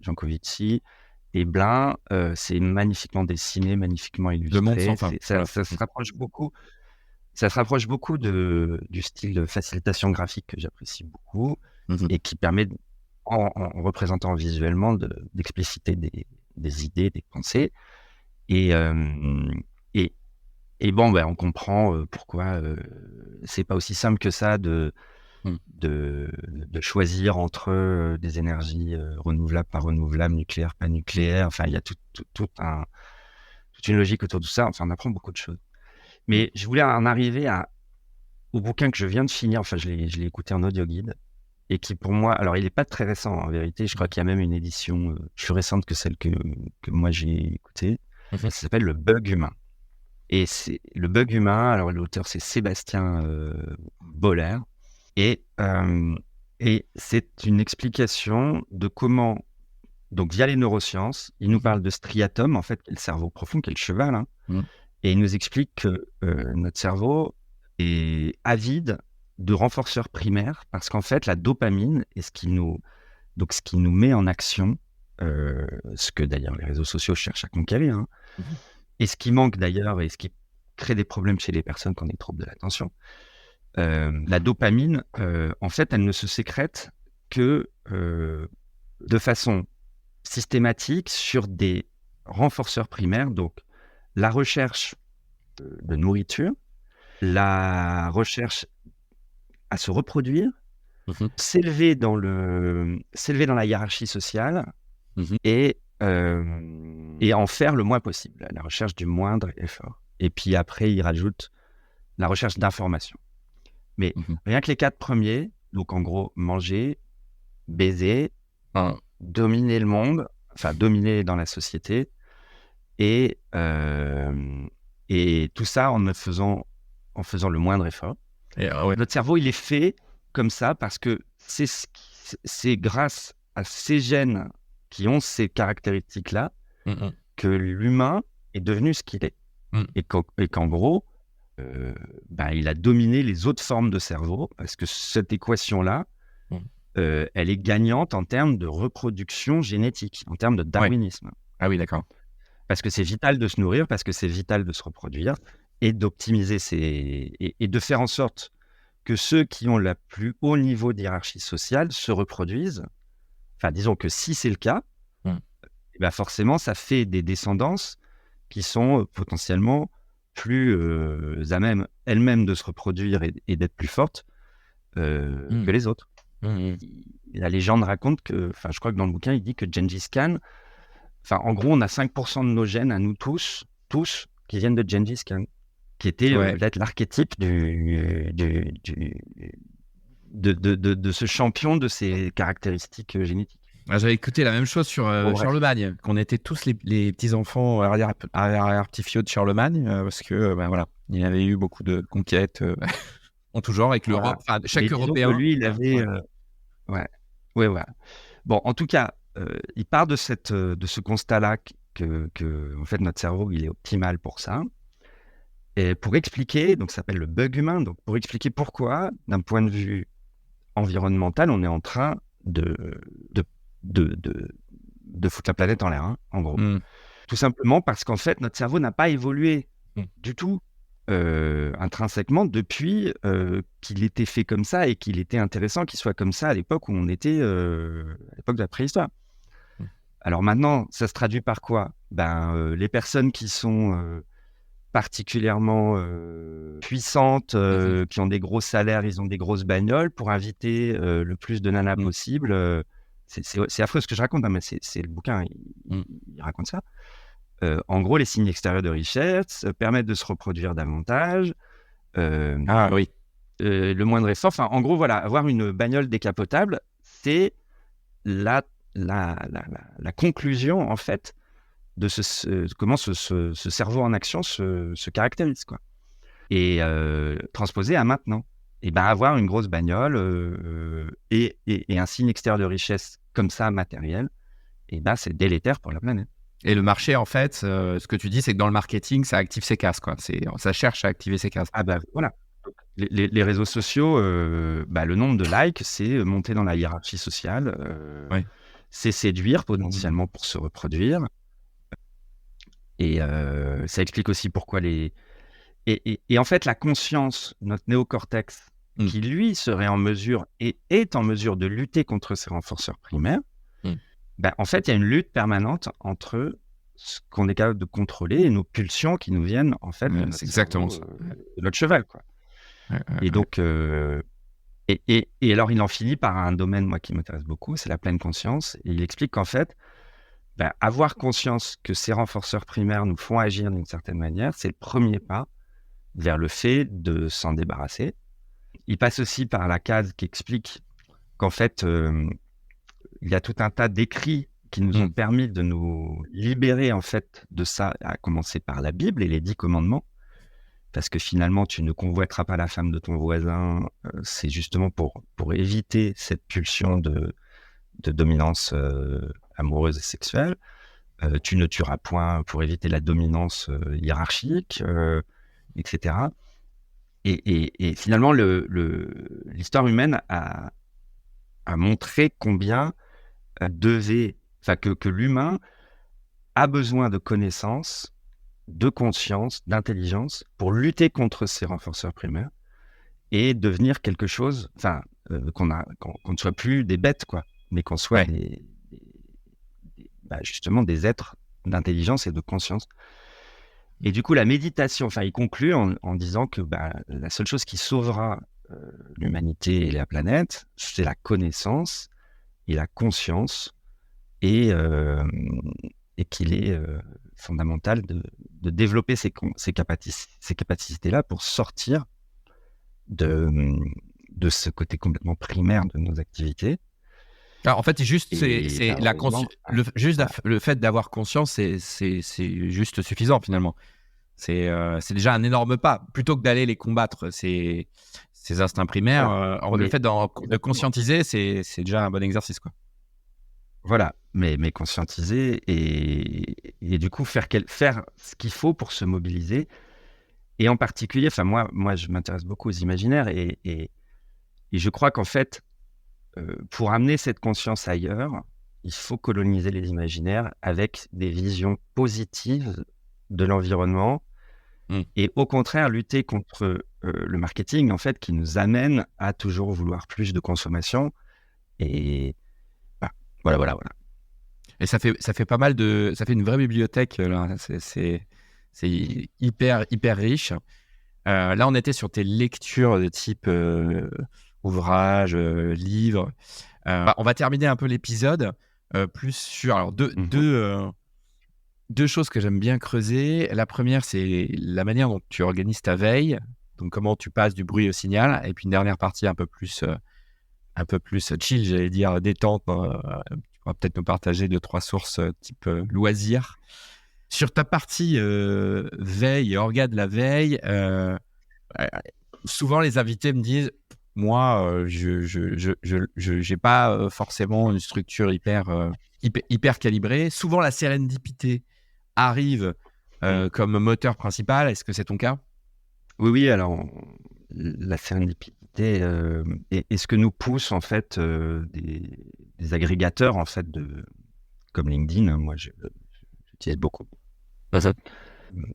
Jancovici et Blin. C'est magnifiquement dessiné, magnifiquement illustré. Le Monde sans fin. Ça se rapproche beaucoup. Ça se rapproche beaucoup du style de facilitation graphique que j'apprécie beaucoup et qui permet, en représentant visuellement, d'expliciter des idées, des pensées. Et bon, on comprend pourquoi c'est pas aussi simple que ça de choisir entre des énergies renouvelables, pas renouvelables, nucléaires, pas nucléaires. Enfin, il y a toute une logique autour de ça. Enfin, on apprend beaucoup de choses. Mais je voulais en arriver au bouquin que je viens de finir. Enfin, je l'ai écouté en audio guide et qui, pour moi, alors il n'est pas très récent en vérité. Je crois qu'il y a même une édition plus récente que celle que moi j'ai écoutée. Ça s'appelle Le Bug Humain. Et c'est Le Bug Humain. Alors l'auteur c'est Sébastien Boller et c'est une explication de comment, donc via les neurosciences, il nous parle de striatum, en fait, qui est le cerveau profond, qui est le cheval, hein. Et il nous explique que notre cerveau est avide de renforceurs primaires parce qu'en fait, la dopamine est ce qui nous met en action, ce que d'ailleurs les réseaux sociaux cherchent à conquérir, hein. Et ce qui manque d'ailleurs et ce qui crée des problèmes chez les personnes qui ont des troubles de l'attention, la dopamine, en fait, elle ne se sécrète que de façon systématique sur des renforceurs primaires, donc la recherche de nourriture, la recherche à se reproduire, s'élever dans la hiérarchie sociale et en faire le moins possible, la recherche du moindre effort. Et puis après, il rajoute la recherche d'information. Mais rien que les 4 premiers, donc en gros, manger, baiser, dominer le monde, enfin dominer dans la société, et tout ça en faisant le moindre effort. Notre cerveau, il est fait comme ça parce que c'est grâce à ces gènes qui ont ces caractéristiques-là que l'humain est devenu ce qu'il est. Et qu'en gros, il a dominé les autres formes de cerveau parce que cette équation-là, elle est gagnante en termes de reproduction génétique, en termes de darwinisme. Ouais. Ah oui, d'accord. Parce que c'est vital de se nourrir, parce que c'est vital de se reproduire et d'optimiser et de faire en sorte que ceux qui ont le plus haut niveau de hiérarchie sociale se reproduisent. Enfin, disons que si c'est le cas, forcément, ça fait des descendances qui sont potentiellement plus à même elles-mêmes de se reproduire et d'être plus fortes que les autres. La légende raconte que, je crois que dans le bouquin, il dit que Gengis Khan, en gros, on a 5% de nos gènes à nous tous, qui viennent de Gengis Khan, qui était peut-être l'archétype de ce champion de ses caractéristiques génétiques. J'avais écouté la même chose sur Charlemagne, qu'on était tous les petits-enfants arrière-petits-fiots de Charlemagne, parce que, il y avait eu beaucoup de conquêtes en tout genre avec l'Europe. Enfin, chaque Européen. Lui, il avait... Bon, en tout cas, il part de ce constat-là que en fait, notre cerveau, il est optimal pour ça. Et pour expliquer, donc ça s'appelle le bug humain, donc pour expliquer pourquoi, d'un point de vue environnemental, on est en train de foutre la planète en l'air, hein, en gros. Tout simplement parce qu'en fait, notre cerveau n'a pas évolué du tout intrinsèquement depuis qu'il était fait comme ça et qu'il était intéressant qu'il soit comme ça à l'époque où on était, à l'époque de la préhistoire. Alors maintenant, ça se traduit par quoi ? Les personnes qui sont particulièrement puissantes, qui ont des gros salaires, ils ont des grosses bagnoles, pour inviter le plus de nanas possible. C'est affreux ce que je raconte, hein, mais c'est le bouquin, il raconte ça. En gros, les signes extérieurs de richesse permettent de se reproduire davantage. Le moindre effort. Enfin, en gros, voilà, avoir une bagnole décapotable, c'est la conclusion, en fait, de comment ce cerveau en action se caractérise, quoi. et transposer à maintenant. Et ben avoir une grosse bagnole et un signe extérieur de richesse comme ça, matériel, et ben c'est délétère pour la planète. Et le marché, en fait, ce que tu dis, c'est que dans le marketing, ça active ses cases, quoi. Ça cherche à activer ses cases. Ah bah voilà. Les réseaux sociaux, le nombre de likes, c'est monter dans la hiérarchie sociale, Ouais. c'est séduire potentiellement pour se reproduire. Et ça explique aussi pourquoi et en fait, la conscience, notre néocortex, qui lui serait en mesure et est en mesure de lutter contre ces renforceurs primaires, en fait, il y a une lutte permanente entre ce qu'on est capable de contrôler et nos pulsions qui nous viennent en fait de notre c'est exactement cerveau, ça. de notre cheval, quoi. Et donc, et alors il en finit par un domaine, moi, qui m'intéresse beaucoup, c'est la pleine conscience. Et il explique qu'en fait, avoir conscience que ces renforceurs primaires nous font agir d'une certaine manière, c'est le premier pas vers le fait de s'en débarrasser. Il passe aussi par la case qui explique qu'en fait, il y a tout un tas d'écrits qui nous ont permis de nous libérer en fait de ça, à commencer par la Bible et les 10 commandements. Parce que finalement, tu ne convoiteras pas la femme de ton voisin, c'est justement pour éviter cette pulsion de dominance amoureuse et sexuelle. Tu ne tueras point pour éviter la dominance hiérarchique, etc. Et finalement, l'histoire humaine a montré combien que l'humain a besoin de connaissances, de conscience, d'intelligence pour lutter contre ces renforceurs primaires et devenir quelque chose, qu'on ne soit plus des bêtes, quoi, mais qu'on soit justement des êtres d'intelligence et de conscience. Et du coup, la méditation, il conclut en disant que la seule chose qui sauvera l'humanité et la planète, c'est la connaissance et la conscience, et qu'il est fondamental de développer ces capacités-là pour sortir de ce côté complètement primaire de nos activités. Alors, en fait, le fait d'avoir conscience, c'est juste suffisant finalement. C'est déjà un énorme pas. Plutôt que d'aller les combattre, ces instincts primaires, le fait de conscientiser, c'est déjà un bon exercice, quoi. Voilà, mais conscientiser et du coup faire ce qu'il faut pour se mobiliser. Et en particulier, moi je m'intéresse beaucoup aux imaginaires et je crois qu'en fait, pour amener cette conscience ailleurs, il faut coloniser les imaginaires avec des visions positives de l'environnement et au contraire lutter contre le marketing en fait qui nous amène à toujours vouloir plus de consommation et voilà. Et ça fait pas mal ça fait une vraie bibliothèque là. C'est hyper riche. Là, on était sur tes lectures de type ouvrages, livres. On va terminer un peu l'épisode plus sur deux choses que j'aime bien creuser. La première, c'est la manière dont tu organises ta veille, donc comment tu passes du bruit au signal. Et puis une dernière partie un peu plus chill, j'allais dire détente. Tu pourras peut-être nous partager 2-3 sources type loisirs. Sur ta partie veille et orga de la veille, souvent les invités me disent moi, je n'ai pas forcément une structure hyper calibrée. Souvent, la sérendipité arrive comme moteur principal. Est-ce que c'est ton cas ? Oui. Alors, la sérendipité est ce que nous pousse en fait des agrégateurs en fait comme LinkedIn. Moi, j'utilise beaucoup.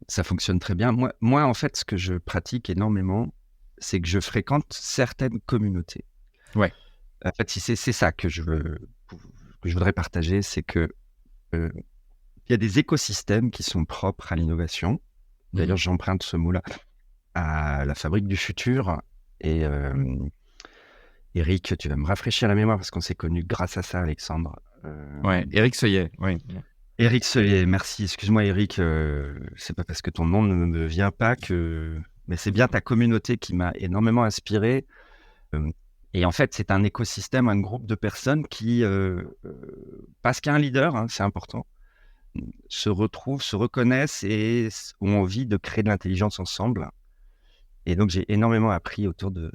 Ça fonctionne très bien. Moi, en fait, ce que je pratique énormément, c'est que je fréquente certaines communautés. Ouais. En fait, c'est ça que je voudrais partager, c'est que il y a des écosystèmes qui sont propres à l'innovation. D'ailleurs, j'emprunte ce mot-là à la Fabrique du Futur. Et Eric, tu vas me rafraîchir la mémoire parce qu'on s'est connus grâce à ça, Alexandre. Eric Seuillet. Ouais. Eric Seuillet, merci. Excuse-moi, Eric, c'est pas parce que ton nom ne me vient pas mais c'est bien ta communauté qui m'a énormément inspiré. Et en fait, c'est un écosystème, un groupe de personnes qui, parce qu'il y a un leader, c'est important, se retrouvent, se reconnaissent et ont envie de créer de l'intelligence ensemble. Et donc, j'ai énormément appris autour de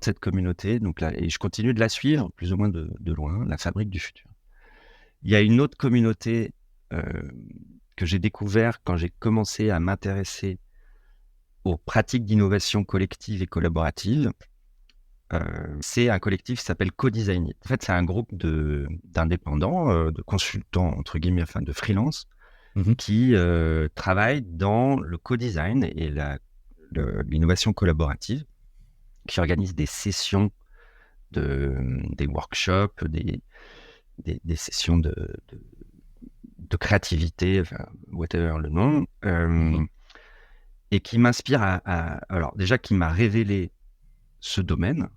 cette communauté. Donc là, et je continue de la suivre, plus ou moins de loin, la Fabrique du Futur. Il y a une autre communauté que j'ai découvert quand j'ai commencé à m'intéresser aux pratiques d'innovation collective et collaborative. C'est un collectif qui s'appelle Co-Design It. En fait, c'est un groupe d'indépendants, de consultants, entre guillemets, enfin de freelance, qui travaillent dans le co-design et l'innovation collaborative, qui organisent des sessions, des workshops, des sessions de créativité, enfin, whatever le nom, et qui m'inspire alors déjà, qui m'a révélé ce domaine,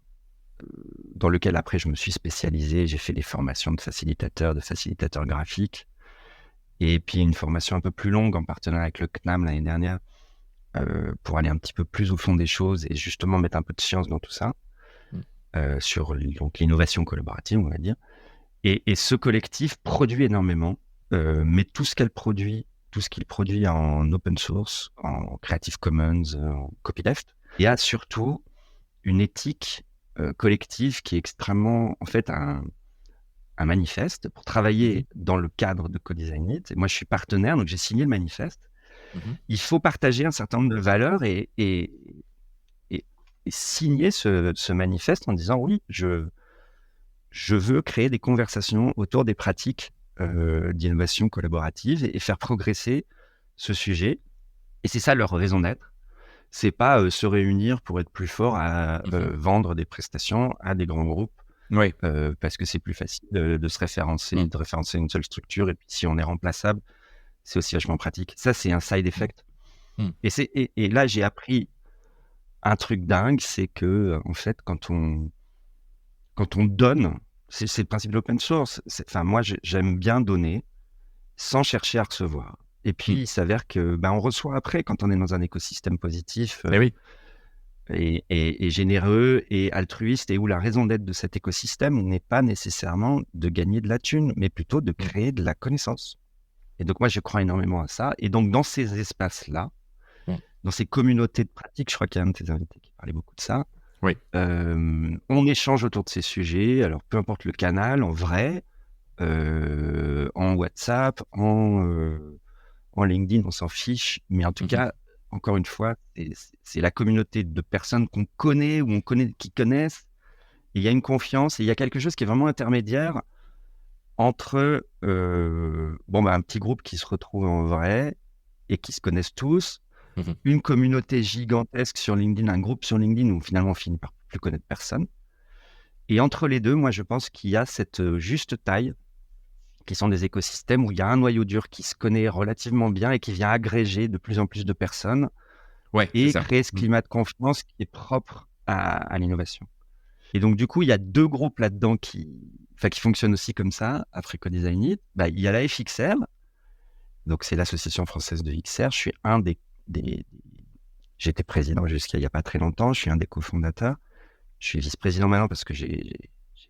dans lequel après je me suis spécialisé, j'ai fait des formations de facilitateur graphique, et puis une formation un peu plus longue en partenariat avec le CNAM l'année dernière, pour aller un petit peu plus au fond des choses et justement mettre un peu de science dans tout ça, sur donc l'innovation collaborative, on va dire. Et ce collectif produit énormément, mais tout ce qu'il produit en open source, en Creative Commons, en copyleft, il y a surtout une éthique collective qui est extrêmement, en fait, un manifeste pour travailler dans le cadre de Co-Design It. Et moi, je suis partenaire, donc j'ai signé le manifeste. Il faut partager un certain nombre de valeurs et signer ce manifeste en disant oui, je veux créer des conversations autour des pratiques d'innovation collaborative et faire progresser ce sujet. Et c'est ça leur raison d'être. C'est pas se réunir pour être plus fort à vendre des prestations à des grands groupes, parce que c'est plus facile de se référencer, de référencer une seule structure. Et puis si on est remplaçable, c'est aussi vachement pratique. Ça, c'est un side effect. Et là, j'ai appris un truc dingue, c'est que en fait, quand on donne, c'est le principe de l'open source. Enfin, moi, j'aime bien donner sans chercher à recevoir. Et puis, il s'avère que on reçoit après quand on est dans un écosystème positif et généreux et altruiste, et où la raison d'être de cet écosystème n'est pas nécessairement de gagner de la thune, mais plutôt de créer de la connaissance. Et donc, moi, je crois énormément à ça. Et donc, dans ces espaces-là, dans ces communautés de pratique, je crois qu'il y a un de tes invités qui parlait beaucoup de ça, on échange autour de ces sujets, alors peu importe le canal, en vrai, en WhatsApp, en LinkedIn, on s'en fiche, mais en tout cas, encore une fois, c'est la communauté de personnes qu'on connaît ou qui connaissent, et il y a une confiance, et il y a quelque chose qui est vraiment intermédiaire entre un petit groupe qui se retrouve en vrai et qui se connaissent tous, une communauté gigantesque sur LinkedIn, un groupe sur LinkedIn où finalement on finit par plus connaître personne. Et entre les deux, moi je pense qu'il y a cette juste taille, qui sont des écosystèmes où il y a un noyau dur qui se connaît relativement bien et qui vient agréger de plus en plus de personnes et créer ce climat de confiance qui est propre à l'innovation. Et donc du coup, il y a deux groupes là-dedans qui fonctionnent aussi comme ça, après Co-Design It. Il y a la FXR, donc c'est l'association française de XR. Je suis un des j'étais président jusqu'à il n'y a pas très longtemps, je suis un des cofondateurs. Je suis vice-président maintenant parce que j'ai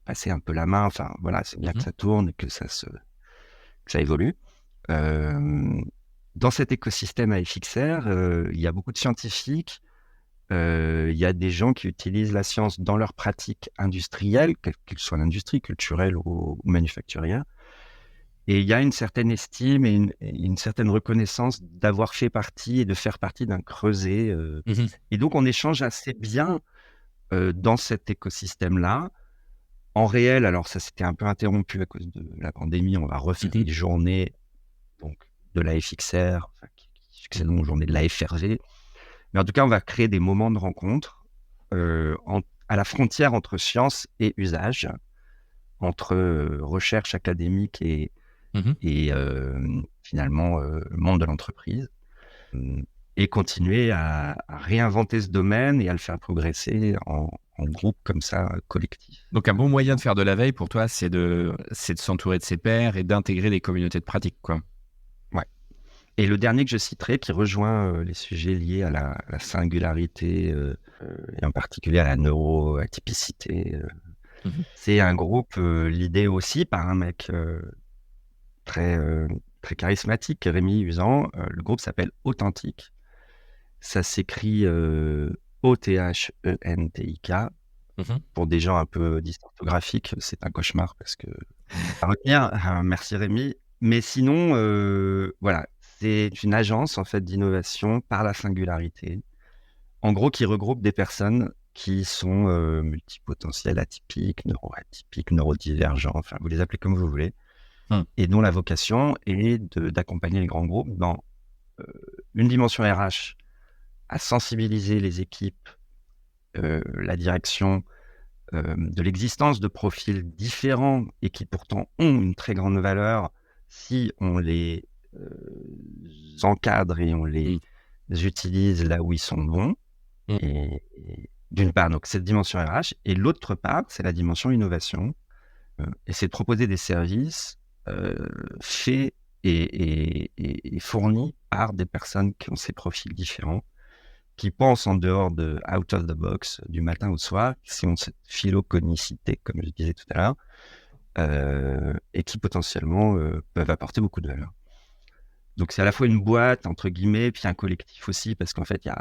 passé un peu la main. Enfin, voilà, c'est bien que ça tourne et que ça évolue. Dans cet écosystème à FXR, il y a beaucoup de scientifiques. Il y a des gens qui utilisent la science dans leur pratique industrielle, qu'elle soit l'industrie culturelle ou manufacturière. Et il y a une certaine estime et une certaine reconnaissance d'avoir fait partie et de faire partie d'un creuset. Et donc, on échange assez bien dans cet écosystème-là. En réel, alors ça s'était un peu interrompu à cause de la pandémie. On va refaire des journées donc, de la FXR, qui succéderont aux journées de la FRV. Mais en tout cas, on va créer des moments de rencontre à la frontière entre science et usage, entre recherche académique et finalement monde de l'entreprise, et continuer à réinventer ce domaine et à le faire progresser en groupe comme ça, collectif. Donc un bon moyen de faire de la veille pour toi, c'est de s'entourer de ses pairs et d'intégrer des communautés de pratique, quoi. Ouais. Et le dernier que je citerai, qui rejoint les sujets liés à la singularité et en particulier à la neuroatypicité, c'est un groupe l'idée aussi par un mec très charismatique, Rémi Usan. Le groupe s'appelle Authentique. Ça s'écrit Othentik. Pour des gens un peu dysorthographiques, c'est un cauchemar parce que à retenir. Merci Rémi. Mais sinon, voilà, c'est une agence en fait d'innovation par la singularité. En gros, qui regroupe des personnes qui sont multipotentielles, atypiques, neuroatypiques, neurodivergents, enfin vous les appelez comme vous voulez, et dont la vocation est d'accompagner les grands groupes dans une dimension RH, à sensibiliser les équipes, la direction, de l'existence de profils différents et qui pourtant ont une très grande valeur si on les encadre et on les utilise là où ils sont bons. Et d'une part, donc cette dimension RH, et l'autre part, c'est la dimension innovation. Et c'est de proposer des services faits et fournis par des personnes qui ont ces profils différents, qui pensent en dehors de out of the box du matin au soir, qui ont cette philoconicité, comme je disais tout à l'heure, et qui potentiellement peuvent apporter beaucoup de valeur. Donc c'est à la fois une boîte, entre guillemets, puis un collectif aussi, parce qu'en fait, il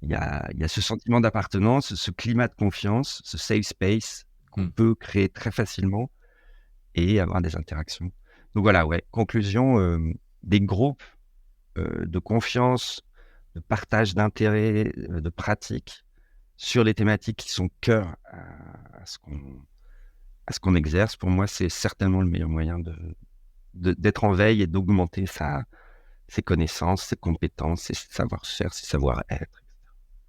y a ce sentiment d'appartenance, ce climat de confiance, ce safe space qu'on peut créer très facilement et avoir des interactions. Donc voilà, ouais, conclusion, des groupes de confiance, de partage d'intérêts, de pratiques sur les thématiques qui sont cœur à ce qu'on exerce. Pour moi, c'est certainement le meilleur moyen d'être en veille et d'augmenter ses connaissances, ses compétences, ses savoir-faire, ses savoir-être.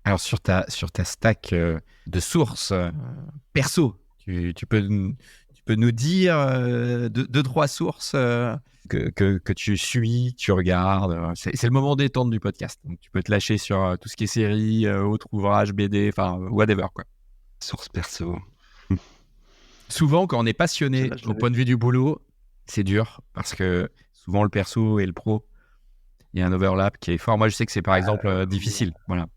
Alors, sur ta stack de sources perso, tu peux nous dire deux, trois sources que tu suis, tu regardes. C'est le moment détente du podcast. Donc, tu peux te lâcher sur tout ce qui est séries, autres ouvrages, BD, enfin, whatever, quoi. Sources perso. Souvent, quand on est passionné au point de vue du boulot, c'est dur parce que souvent, le perso et le pro, il y a un overlap qui est fort. Moi, je sais que c'est par exemple difficile. Voilà.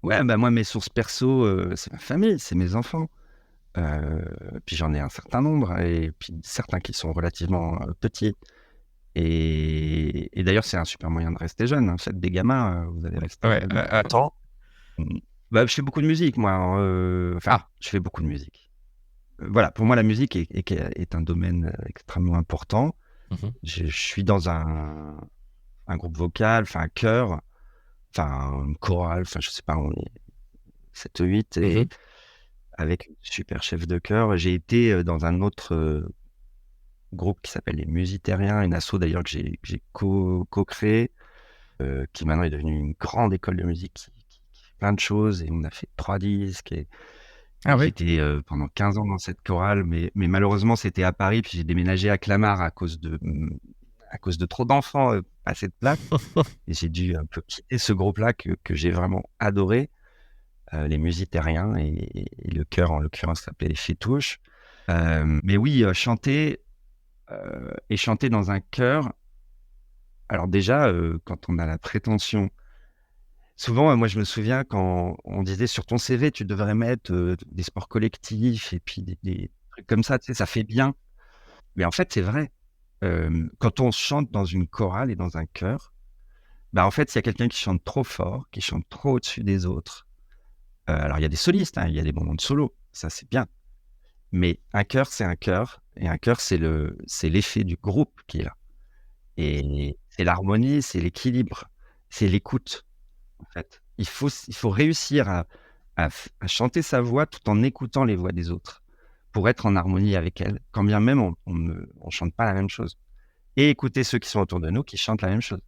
Ouais, bah moi, mes sources perso, c'est ma famille, c'est mes enfants. Puis j'en ai un certain nombre, et puis certains qui sont relativement petits. Et d'ailleurs, c'est un super moyen de rester jeune. Hein. Faites des gamins, vous allez rester longtemps. Bah, je fais beaucoup de musique, moi. Je fais beaucoup de musique. Voilà, pour moi, la musique est un domaine extrêmement important. Je suis dans un groupe vocal, enfin un chœur, enfin une chorale, enfin je sais pas, on est 7-8, et avec une super chef de chœur. J'ai été dans un autre groupe qui s'appelle les Musitériens, une asso d'ailleurs que j'ai co-créé, qui maintenant est devenue une grande école de musique qui fait plein de choses, et on a fait 3 disques. J'étais pendant 15 ans dans cette chorale, mais malheureusement c'était à Paris, puis j'ai déménagé à Clamart à cause de trop d'enfants, pas assez de place. Et j'ai dû un peu quitter ce groupe-là que j'ai vraiment adoré, les Musitériens, et le chœur en l'occurrence s'appelait les Fétouches. Mais oui, chanter et chanter dans un chœur. Alors déjà, quand on a la prétention, souvent, moi je me souviens quand on disait sur ton CV, tu devrais mettre des sports collectifs et puis des trucs comme ça, tu sais, ça fait bien. Mais en fait, c'est vrai. Quand on chante dans une chorale et dans un chœur, bah en fait, s'il y a quelqu'un qui chante trop fort, qui chante trop au-dessus des autres, alors il y a des solistes, hein, il y a des moments de solo, ça c'est bien. Mais un chœur, c'est un chœur, et un chœur, c'est l'effet du groupe qui est là. Et c'est l'harmonie, c'est l'équilibre, c'est l'écoute, en fait. Il faut réussir à chanter sa voix tout en écoutant les voix des autres, pour être en harmonie avec elles, quand bien même on ne chante pas la même chose. Et écouter ceux qui sont autour de nous qui chantent la même chose.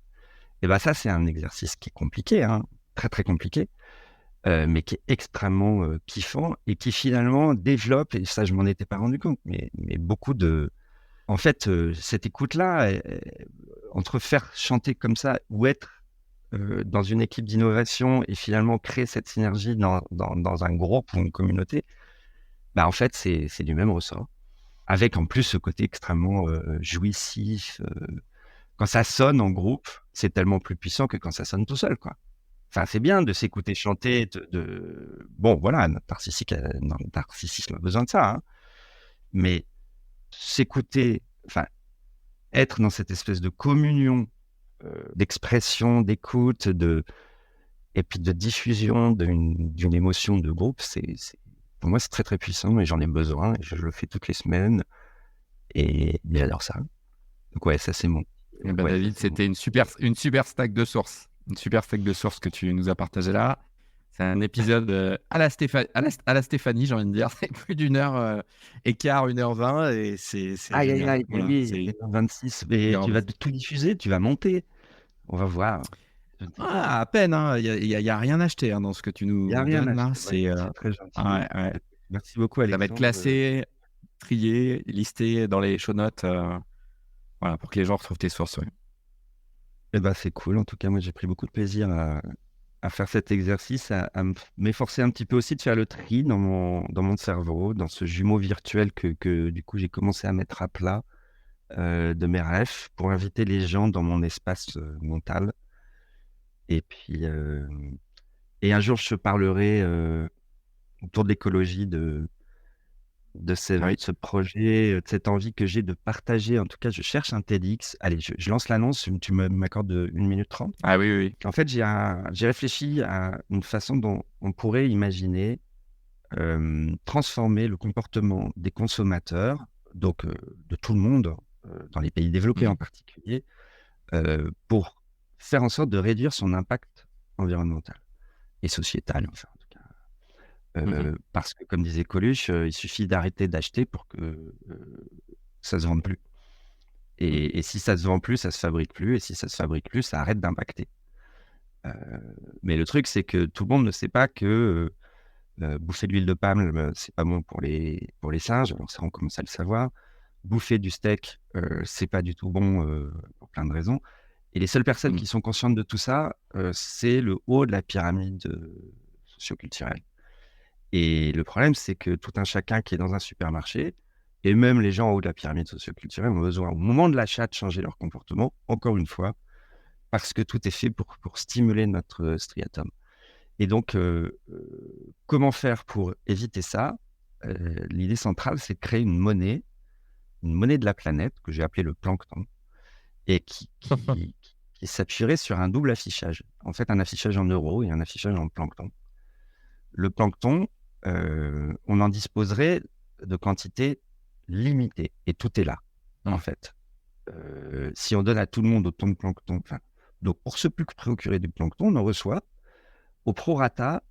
Et bien ça, c'est un exercice qui est compliqué, hein, très très compliqué, mais qui est extrêmement kiffant, et qui finalement développe, et ça je m'en étais pas rendu compte, mais beaucoup de... En fait, cette écoute-là, entre faire chanter comme ça ou être dans une équipe d'innovation et finalement créer cette synergie dans un groupe ou une communauté, bah en fait, c'est du même ressort. Avec en plus ce côté extrêmement jouissif. Quand ça sonne en groupe, c'est tellement plus puissant que quand ça sonne tout seul, quoi. Enfin, c'est bien de s'écouter chanter, Bon, voilà, notre narcissisme a besoin de ça, hein. Mais s'écouter, enfin, être dans cette espèce de communion d'expression, d'écoute, et puis de diffusion d'une émotion de groupe, pour moi, c'est très, très puissant et j'en ai besoin. Et je le fais toutes les semaines et j'adore ça. Donc, ouais, ça, c'est mon. Eh ben, Ouais, David, ça, c'est c'était une super stack de sources. Une super stack de sources que tu nous as partagé là. C'est un épisode à la Stéphanie, j'ai envie de dire. C'est plus d'une heure et quart, 1h20 et c'est Aïe, aïe, génial. aïe, Voilà, oui, c'est 26, mais hyper tu vas ambitieux. tout diffuser, tu vas monter. On va voir. Je ne sais pas. Ah, à peine, hein. Il y a rien acheté dans ce que tu Il n'y a nous rien à donnes là. acheter. Ouais, C'est c'est très gentil. ouais, ouais. Merci beaucoup, Ça va être Alexandre. classé, trié, listé dans les show notes. Voilà, pour que les gens retrouvent tes sources. Ouais. Eh ben, c'est cool. En tout cas, moi, j'ai pris beaucoup de plaisir à faire cet exercice, à m'efforcer un petit peu aussi de faire le tri dans mon cerveau, dans ce jumeau virtuel que du coup, j'ai commencé à mettre à plat de mes rêves pour inviter les gens dans mon espace mental. Et puis, et un jour, je te parlerai autour de l'écologie, de Oui. ce projet, de cette envie que j'ai de partager. En tout cas, je cherche un TEDx. Allez, je lance l'annonce. Tu m'accordes 1 minute 30. Ah oui, oui, oui. En fait, j'ai réfléchi à une façon dont on pourrait imaginer transformer le comportement des consommateurs, donc de tout le monde, dans les pays développés en Mhm. particulier, pour faire en sorte de réduire son impact environnemental et sociétal, enfin, en tout cas. Mhm. Parce que, comme disait Coluche, il suffit d'arrêter d'acheter pour que ça se vende plus. Mhm. Et si ça se vend plus, ça se fabrique plus. Et si ça se fabrique plus, ça arrête d'impacter. Euh, mais le truc, c'est que tout le monde ne sait pas que bouffer de l'huile de palme, c'est pas bon pour les singes. Alors ça, on commence à le savoir. Bouffer du steak, c'est pas du tout bon pour plein de raisons. Et les seules personnes Mhm. qui sont conscientes de tout ça, c'est le haut de la pyramide socioculturelle. Et le problème, c'est que tout un chacun qui est dans un supermarché, et même les gens en haut de la pyramide socioculturelle, ont besoin, au moment de l'achat, de changer leur comportement, encore une fois, parce que tout est fait pour stimuler notre striatum. Et donc, comment faire pour éviter ça? L'idée centrale, c'est de créer une monnaie de la planète, que j'ai appelée le plancton, et qui s'appuierait sur un double affichage. En fait, un affichage en euros et un affichage en plancton. Le plancton, on en disposerait de quantités limitées, et tout est là, en fait. Si on donne à tout le monde autant de plancton, donc pour se plus procurer du plancton, on en reçoit au prorata,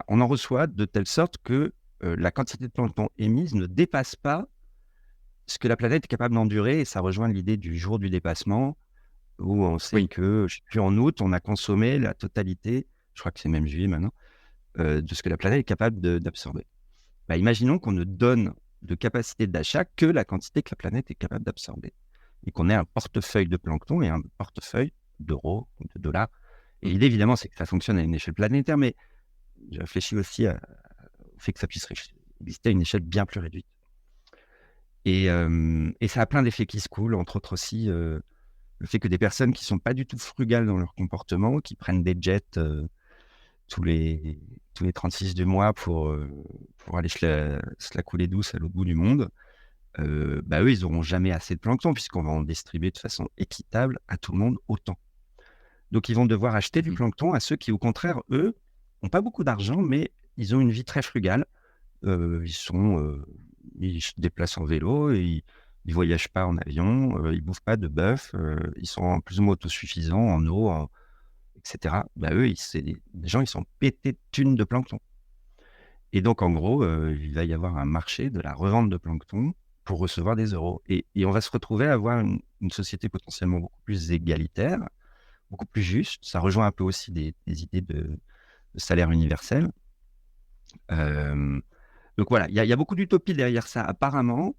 on en reçoit de telle sorte que la quantité de plancton émise ne dépasse pas ce que la planète est capable d'endurer, et ça rejoint l'idée du jour du dépassement, où on sait Oui. que, je sais plus, en août, on a consommé la totalité, je crois que c'est même juillet maintenant, de ce que la planète est capable d'absorber. Imaginons qu'on ne donne de capacité d'achat que la quantité que la planète est capable d'absorber, et qu'on ait un portefeuille de plancton et un portefeuille d'euros ou de dollars. Et l'idée, évidemment, c'est que ça fonctionne à une échelle planétaire, mais j'ai réfléchi aussi au fait que ça puisse exister à une échelle bien plus réduite. Et ça a plein d'effets qui se coulent, entre autres aussi le fait que des personnes qui ne sont pas du tout frugales dans leur comportement, qui prennent des jets tous les 36 du mois pour aller se la couler douce à l'autre bout du monde, eux, ils n'auront jamais assez de plancton, puisqu'on va en distribuer de façon équitable à tout le monde autant. Donc, ils vont devoir acheter du Mhm. plancton à ceux qui, au contraire, eux, n'ont pas beaucoup d'argent, mais ils ont une vie très frugale. Ils se déplacent en vélo, et ils voyagent pas en avion, ils bouffent pas de bœuf, ils sont plus ou moins autosuffisants en eau, etc. Eux, c'est des gens, ils sont pétés de thunes de plancton. Et donc, en gros, il va y avoir un marché de la revente de plancton pour recevoir des euros. Et on va se retrouver à avoir une société potentiellement beaucoup plus égalitaire, beaucoup plus juste. Ça rejoint un peu aussi des idées de salaire universel. Donc voilà, il y a beaucoup d'utopie derrière ça, apparemment,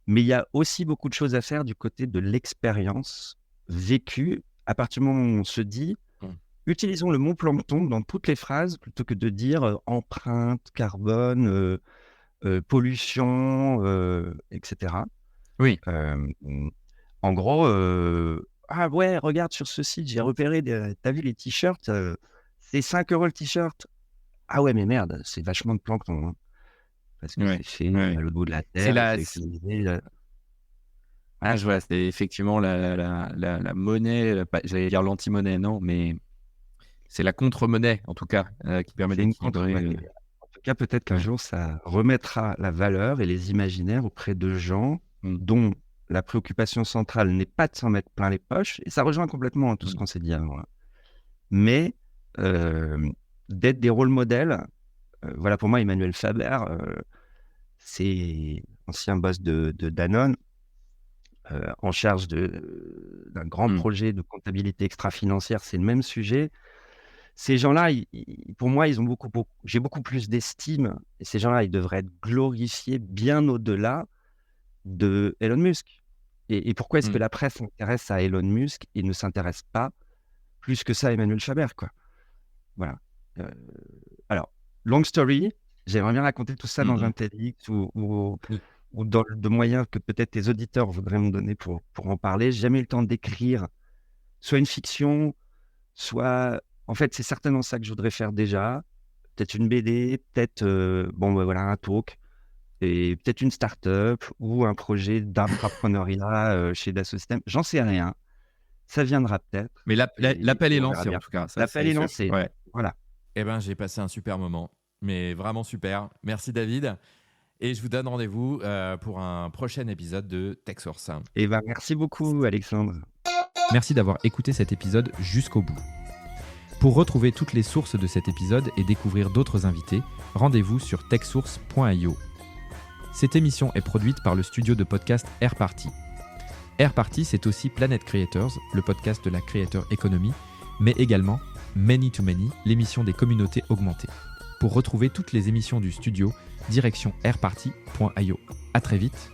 mais il y a aussi beaucoup de choses à faire du côté de l'expérience vécue. À partir du moment où on se dit, Mhm. utilisons le mot plancton dans toutes les phrases, plutôt que de dire empreinte carbone, pollution, etc. Oui. En gros, ah ouais, regarde sur ce site, j'ai repéré, t'as vu les t-shirts, c'est 5 € le t-shirt. Ah ouais, mais merde, c'est vachement de plancton, hein, parce que Ouais. c'est fait Ouais. à l'autre bout de la C'est terre, la. c'est utilisé. Ah, je vois, c'est effectivement la monnaie, j'allais dire l'anti-monnaie, non, mais c'est la contre-monnaie, en tout cas, qui permet C'est une d'équilibrer. contre-monnaie. En tout cas, peut-être qu'un jour, ça remettra la valeur et les imaginaires auprès de gens dont la préoccupation centrale n'est pas de s'en mettre plein les poches, et ça rejoint complètement tout ce qu'on s'est dit avant, hein. Mais d'être des rôles modèles. Voilà, pour moi, Emmanuel Faber, c'est ancien boss de Danone, en charge d'un grand projet de comptabilité extra-financière. C'est le même sujet. Ces gens-là, pour moi, j'ai beaucoup plus d'estime. Et ces gens-là, ils devraient être glorifiés bien au-delà de Elon Musk. Et pourquoi est-ce que la presse s'intéresse à Elon Musk et ne s'intéresse pas plus que ça à Emmanuel Faber, quoi. Voilà. Alors, long story, j'aimerais bien raconter tout ça dans un TEDx ou dans de moyens que peut-être tes auditeurs voudraient me donner pour en parler. J'ai jamais eu le temps d'écrire soit une fiction, soit... En fait, c'est certainement ça que je voudrais faire déjà. Peut-être une BD, peut-être un talk, et peut-être une start-up ou un projet d'intrapreneuriat chez Dassault Systèmes. J'en sais rien. Ça viendra peut-être. Mais l'appel est lancé, en tout cas. L'appel est lancé. Ouais. Voilà. Eh ben, j'ai passé un super moment, mais vraiment super. Merci David. Et je vous donne rendez-vous pour un prochain épisode de TechSource. Et merci beaucoup, Alexandre. Merci d'avoir écouté cet épisode jusqu'au bout. Pour retrouver toutes les sources de cet épisode et découvrir d'autres invités, rendez-vous sur techsource.io. Cette émission est produite par le studio de podcast Airparty. Airparty, c'est aussi Planet Creators, le podcast de la Creator Economy, mais également Many to Many, l'émission des communautés augmentées. Pour retrouver toutes les émissions du studio, direction airparty.io. À très vite.